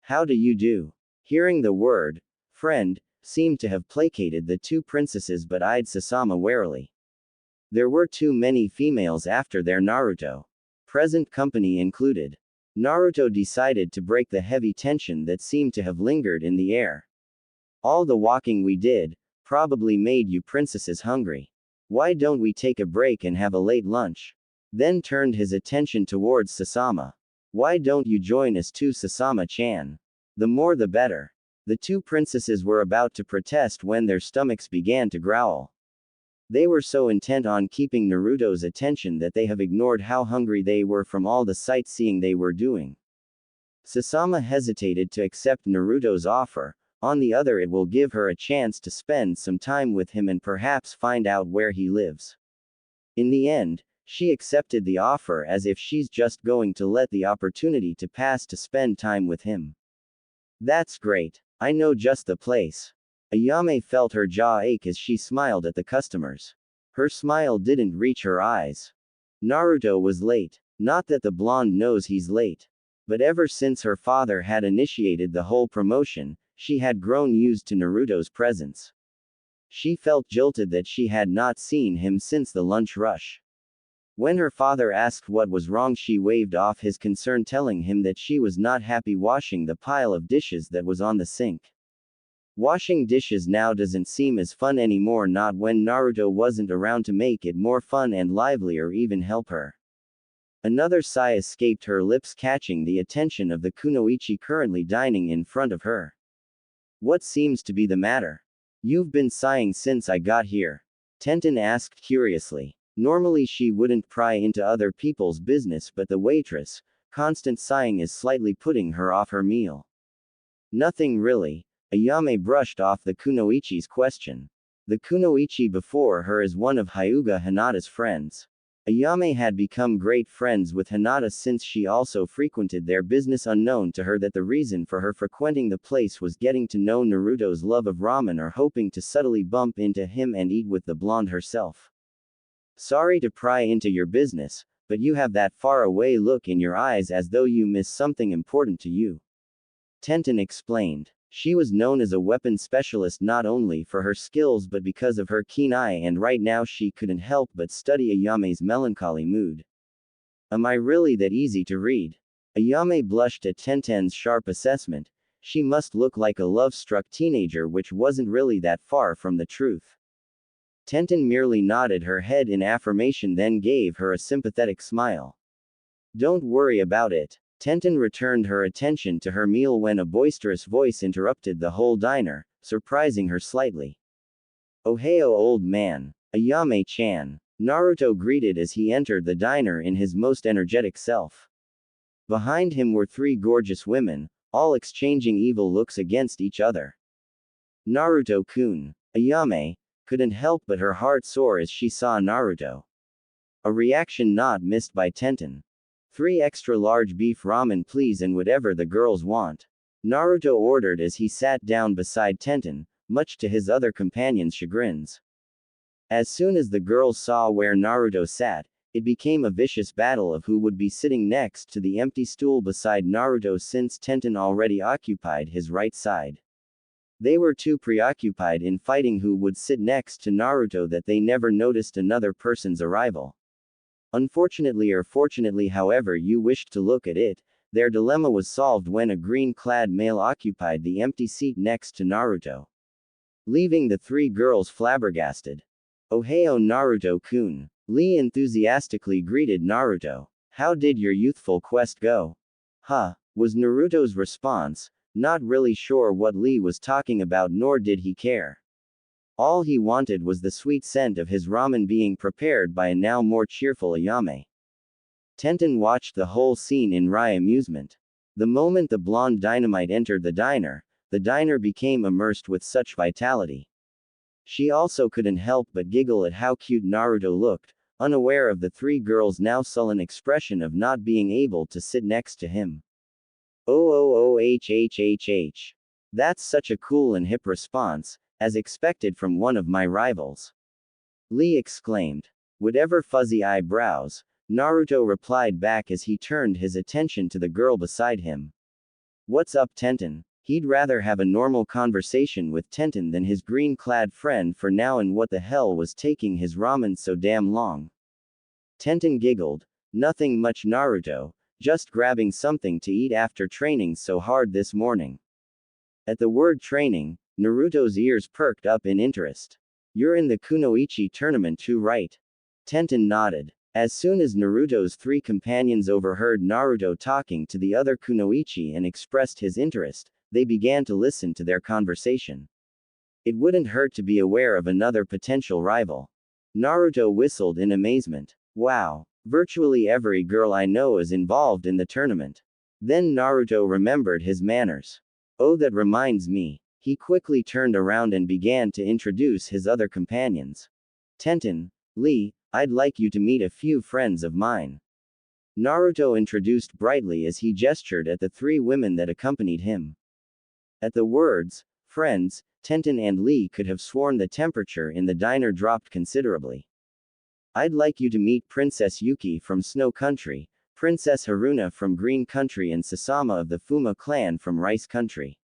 "How do you do?" Hearing the word, friend, seemed to have placated the two princesses but eyed Sasama warily. There were too many females after their Naruto. Present company included. Naruto decided to break the heavy tension that seemed to have lingered in the air. "All the walking we did probably made you princesses hungry. Why don't we take a break and have a late lunch?" Then turned his attention towards Sasama. "Why don't you join us too, Sasama-chan? The more the better." The two princesses were about to protest when their stomachs began to growl. They were so intent on keeping Naruto's attention that they have ignored how hungry they were from all the sightseeing they were doing. Sasama hesitated to accept Naruto's offer. On the other, it will give her a chance to spend some time with him and perhaps find out where he lives. In the end, she accepted the offer as if she's just going to let the opportunity to pass to spend time with him. "That's great. I know just the place." Ayame felt her jaw ache as she smiled at the customers. Her smile didn't reach her eyes. Naruto was late. Not that the blonde knows he's late. But ever since her father had initiated the whole promotion, she had grown used to Naruto's presence. She felt jilted that she had not seen him since the lunch rush. When her father asked what was wrong, she waved off his concern, telling him that she was not happy washing the pile of dishes that was on the sink. Washing dishes now doesn't seem as fun anymore, not when Naruto wasn't around to make it more fun and lively or even help her. Another sigh escaped her lips, catching the attention of the kunoichi currently dining in front of her. "What seems to be the matter? You've been sighing since I got here?" Tenten asked curiously. Normally she wouldn't pry into other people's business, but the waitress' constant sighing is slightly putting her off her meal. "Nothing really." Ayame brushed off the kunoichi's question. The kunoichi before her is one of Hyuga Hinata's friends. Ayame had become great friends with Hinata since she also frequented their business, unknown to her that the reason for her frequenting the place was getting to know Naruto's love of ramen or hoping to subtly bump into him and eat with the blonde herself. "Sorry to pry into your business, but you have that far away look in your eyes as though you miss something important to you," Tenten explained. She was known as a weapon specialist not only for her skills but because of her keen eye, and right now she couldn't help but study Ayame's melancholy mood. "Am I really that easy to read?" Ayame blushed at Tenten's sharp assessment. She must look like a love-struck teenager, which wasn't really that far from the truth. Tenten merely nodded her head in affirmation, then gave her a sympathetic smile. "Don't worry about it." Tenten returned her attention to her meal when a boisterous voice interrupted the whole diner, surprising her slightly. "Ohio, old man. Ayame-chan." Naruto greeted as he entered the diner in his most energetic self. Behind him were three gorgeous women, all exchanging evil looks against each other. Naruto-kun. Ayame couldn't help but her heart soar as she saw Naruto. A reaction not missed by Tenten. 3 extra large beef ramen please and whatever the girls want. Naruto ordered as he sat down beside Tenten, much to his other companions' chagrins. As soon as the girls saw where Naruto sat, it became a vicious battle of who would be sitting next to the empty stool beside Naruto since Tenten already occupied his right side. They were too preoccupied in fighting who would sit next to Naruto that they never noticed another person's arrival. Unfortunately or fortunately, however you wished to look at it, their dilemma was solved when a green-clad male occupied the empty seat next to Naruto, leaving the 3 girls flabbergasted. Ohio Naruto-kun. Lee enthusiastically greeted Naruto. How did your youthful quest go? Huh, was Naruto's response, not really sure what Lee was talking about nor did he care. All he wanted was the sweet scent of his ramen being prepared by a now more cheerful Ayame. Tenten watched the whole scene in wry amusement. The moment the blonde dynamite entered the diner became immersed with such vitality. She also couldn't help but giggle at how cute Naruto looked, unaware of the 3 girls' now sullen expression of not being able to sit next to him. Oh. That's such a cool and hip response, as expected from one of my rivals. Lee exclaimed. Whatever fuzzy eyebrows, Naruto replied back as he turned his attention to the girl beside him. What's up, Tenten? He'd rather have a normal conversation with Tenten than his green-clad friend for now, and what the hell was taking his ramen so damn long? Tenten giggled. Nothing much, Naruto, just grabbing something to eat after training so hard this morning. At the word training, Naruto's ears perked up in interest. You're in the Kunoichi tournament too, right? Tenten nodded. As soon as Naruto's 3 companions overheard Naruto talking to the other Kunoichi and expressed his interest, they began to listen to their conversation. It wouldn't hurt to be aware of another potential rival. Naruto whistled in amazement. Wow, virtually every girl I know is involved in the tournament. Then Naruto remembered his manners. Oh, that reminds me. He quickly turned around and began to introduce his other companions. Tenten, Lee, I'd like you to meet a few friends of mine. Naruto introduced brightly as he gestured at the 3 women that accompanied him. At the words, friends, Tenten and Lee could have sworn the temperature in the diner dropped considerably. I'd like you to meet Princess Yuki from Snow Country, Princess Haruna from Green Country, and Sasama of the Fuma clan from Rice Country.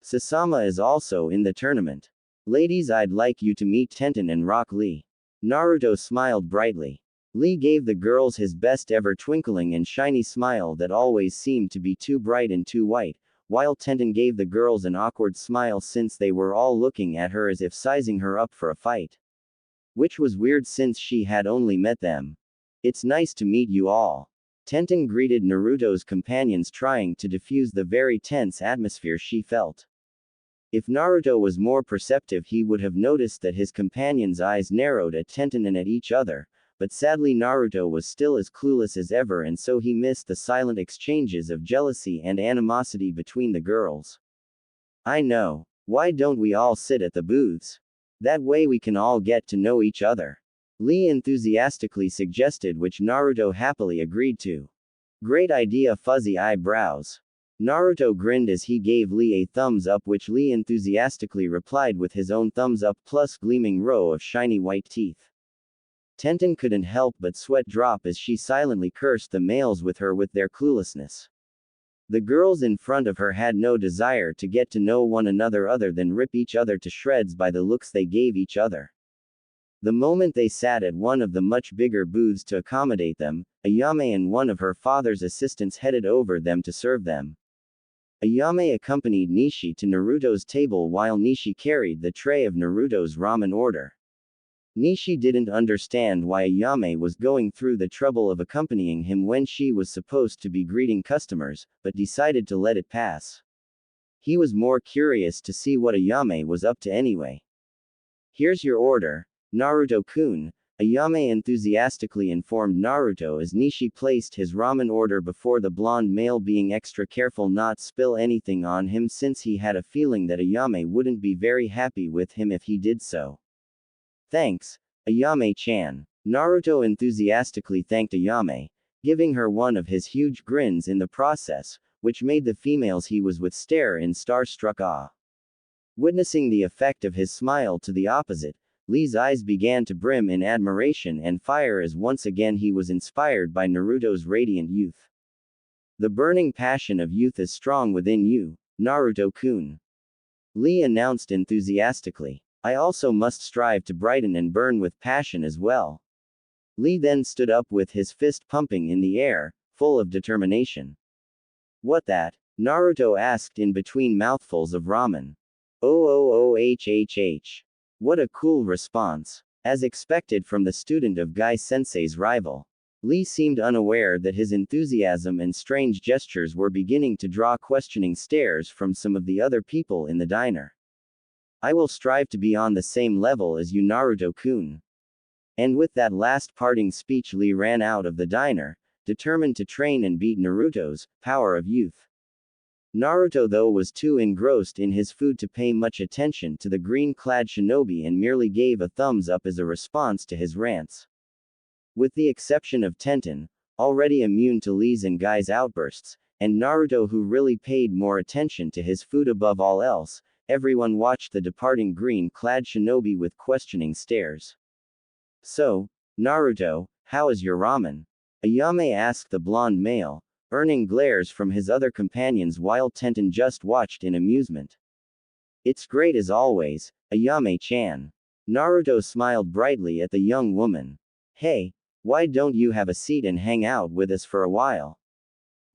Sasama is also in the tournament. Ladies, I'd like you to meet Tenten and Rock Lee. Naruto smiled brightly. Lee gave the girls his best ever twinkling and shiny smile that always seemed to be too bright and too white, while Tenten gave the girls an awkward smile since they were all looking at her as if sizing her up for a fight. Which was weird since she had only met them. It's nice to meet you all. Tenten greeted Naruto's companions, trying to diffuse the very tense atmosphere she felt. If Naruto was more perceptive, he would have noticed that his companions' eyes narrowed at Tenten and at each other, but sadly Naruto was still as clueless as ever, and so he missed the silent exchanges of jealousy and animosity between the girls. I know. Why don't we all sit at the booths? That way we can all get to know each other. Lee enthusiastically suggested, which Naruto happily agreed to. Great idea, fuzzy eyebrows. Naruto grinned as he gave Lee a thumbs up, which Lee enthusiastically replied with his own thumbs up plus gleaming row of shiny white teeth. Tenten couldn't help but sweat drop as she silently cursed the males with their cluelessness. The girls in front of her had no desire to get to know one another other than rip each other to shreds by the looks they gave each other. The moment they sat at one of the much bigger booths to accommodate them, Ayame and one of her father's assistants headed over them to serve them. Ayame accompanied Nishi to Naruto's table while Nishi carried the tray of Naruto's ramen order. Nishi didn't understand why Ayame was going through the trouble of accompanying him when she was supposed to be greeting customers, but decided to let it pass. He was more curious to see what Ayame was up to anyway. Here's your order, Naruto-kun, Ayame enthusiastically informed Naruto as Nishi placed his ramen order before the blonde male, being extra careful not spill anything on him since he had a feeling that Ayame wouldn't be very happy with him if he did so. Thanks, Ayame-chan. Naruto enthusiastically thanked Ayame, giving her one of his huge grins in the process, which made the females he was with stare in starstruck awe. Witnessing the effect of his smile to the opposite, Lee's eyes began to brim in admiration and fire as once again he was inspired by Naruto's radiant youth. The burning passion of youth is strong within you, Naruto-kun. Lee announced enthusiastically. I also must strive to brighten and burn with passion as well. Lee then stood up with his fist pumping in the air, full of determination. What that? Naruto asked in between mouthfuls of ramen. Oh. What a cool response. As expected from the student of Guy Sensei's rival. Lee seemed unaware that his enthusiasm and strange gestures were beginning to draw questioning stares from some of the other people in the diner. I will strive to be on the same level as you, Naruto-kun. And with that last parting speech, Lee ran out of the diner, determined to train and beat Naruto's power of youth. Naruto, though, was too engrossed in his food to pay much attention to the green-clad shinobi and merely gave a thumbs up as a response to his rants. With the exception of Tenten, already immune to Lee's and Guy's outbursts, and Naruto, who really paid more attention to his food above all else, everyone watched the departing green-clad shinobi with questioning stares. So, Naruto, how is your ramen? Ayame asked the blonde male, earning glares from his other companions while Tenten just watched in amusement. It's great as always, Ayame-chan. Naruto smiled brightly at the young woman. Hey, why don't you have a seat and hang out with us for a while?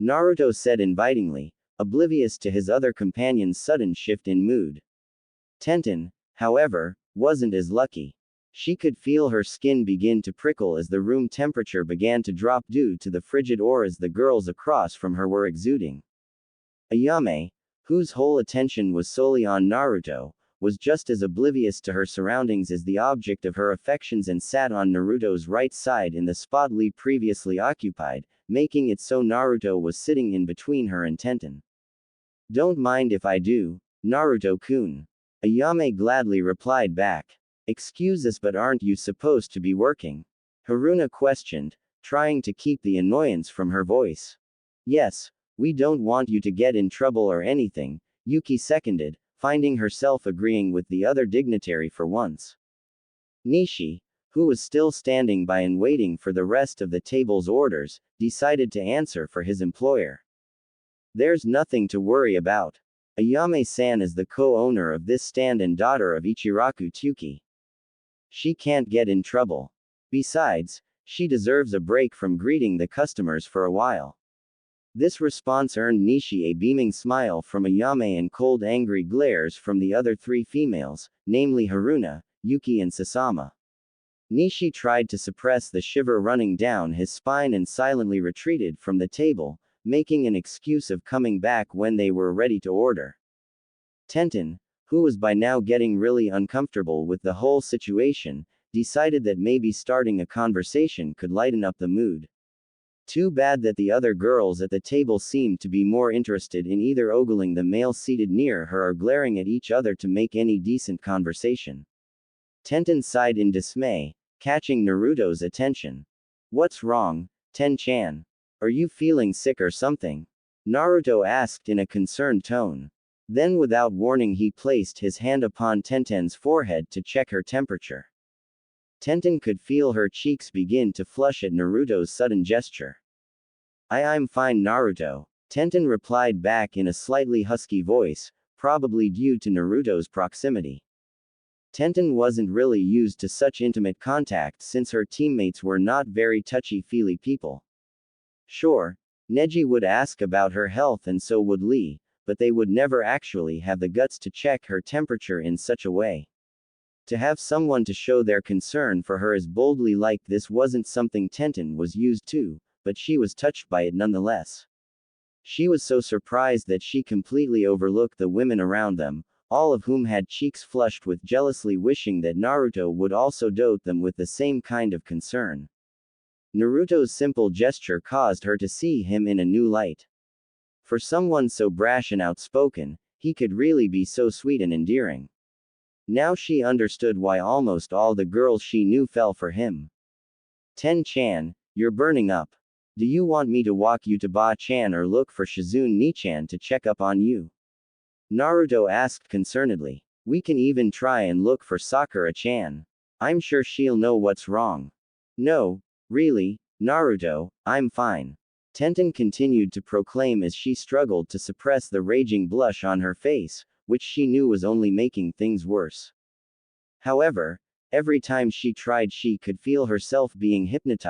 Naruto said invitingly, oblivious to his other companion's sudden shift in mood. Tenten, however, wasn't as lucky. She could feel her skin begin to prickle as the room temperature began to drop due to the frigid auras the girls across from her were exuding. Ayame, whose whole attention was solely on Naruto, was just as oblivious to her surroundings as the object of her affections and sat on Naruto's right side in the spot Lee previously occupied, making it so Naruto was sitting in between her and Tenten. Don't mind if I do, Naruto-kun. Ayame gladly replied back. Excuse us, but aren't you supposed to be working? Haruna questioned, trying to keep the annoyance from her voice. Yes, we don't want you to get in trouble or anything, Yuki seconded, finding herself agreeing with the other dignitary for once. Nishi, who was still standing by and waiting for the rest of the table's orders, decided to answer for his employer. There's nothing to worry about. Ayame-san is the co-owner of this stand and daughter of Ichiraku Tsuki. She can't get in trouble. Besides, she deserves a break from greeting the customers for a while. This response earned Nishi a beaming smile from Ayame and cold angry glares from the other three females, namely Haruna, Yuki and Sasama. Nishi tried to suppress the shiver running down his spine and silently retreated from the table, making an excuse of coming back when they were ready to order. Tenten, who was by now getting really uncomfortable with the whole situation, decided that maybe starting a conversation could lighten up the mood. Too bad that the other girls at the table seemed to be more interested in either ogling the male seated near her or glaring at each other to make any decent conversation. Tenten sighed in dismay, catching Naruto's attention. What's wrong, Ten-chan? Are you feeling sick or something? Naruto asked in a concerned tone. Then without warning he placed his hand upon Tenten's forehead to check her temperature. Tenten could feel her cheeks begin to flush at Naruto's sudden gesture. I'm fine, Naruto. Tenten replied back in a slightly husky voice, probably due to Naruto's proximity. Tenten wasn't really used to such intimate contact since her teammates were not very touchy-feely people. Sure, Neji would ask about her health and so would Lee, but they would never actually have the guts to check her temperature in such a way. To have someone to show their concern for her as boldly like this wasn't something Tenten was used to, but she was touched by it nonetheless. She was so surprised that she completely overlooked the women around them, all of whom had cheeks flushed with jealously wishing that Naruto would also dote them with the same kind of concern. Naruto's simple gesture caused her to see him in a new light. For someone so brash and outspoken, he could really be so sweet and endearing. Now she understood why almost all the girls she knew fell for him. Ten-chan, you're burning up. Do you want me to walk you to Ba-chan or look for Shizune-chan to check up on you? Naruto asked concernedly. We can even try and look for Sakura-chan. I'm sure she'll know what's wrong. No, really, Naruto, I'm fine. Tenten continued to proclaim as she struggled to suppress the raging blush on her face, which she knew was only making things worse. However, every time she tried she could feel herself being hypnotized.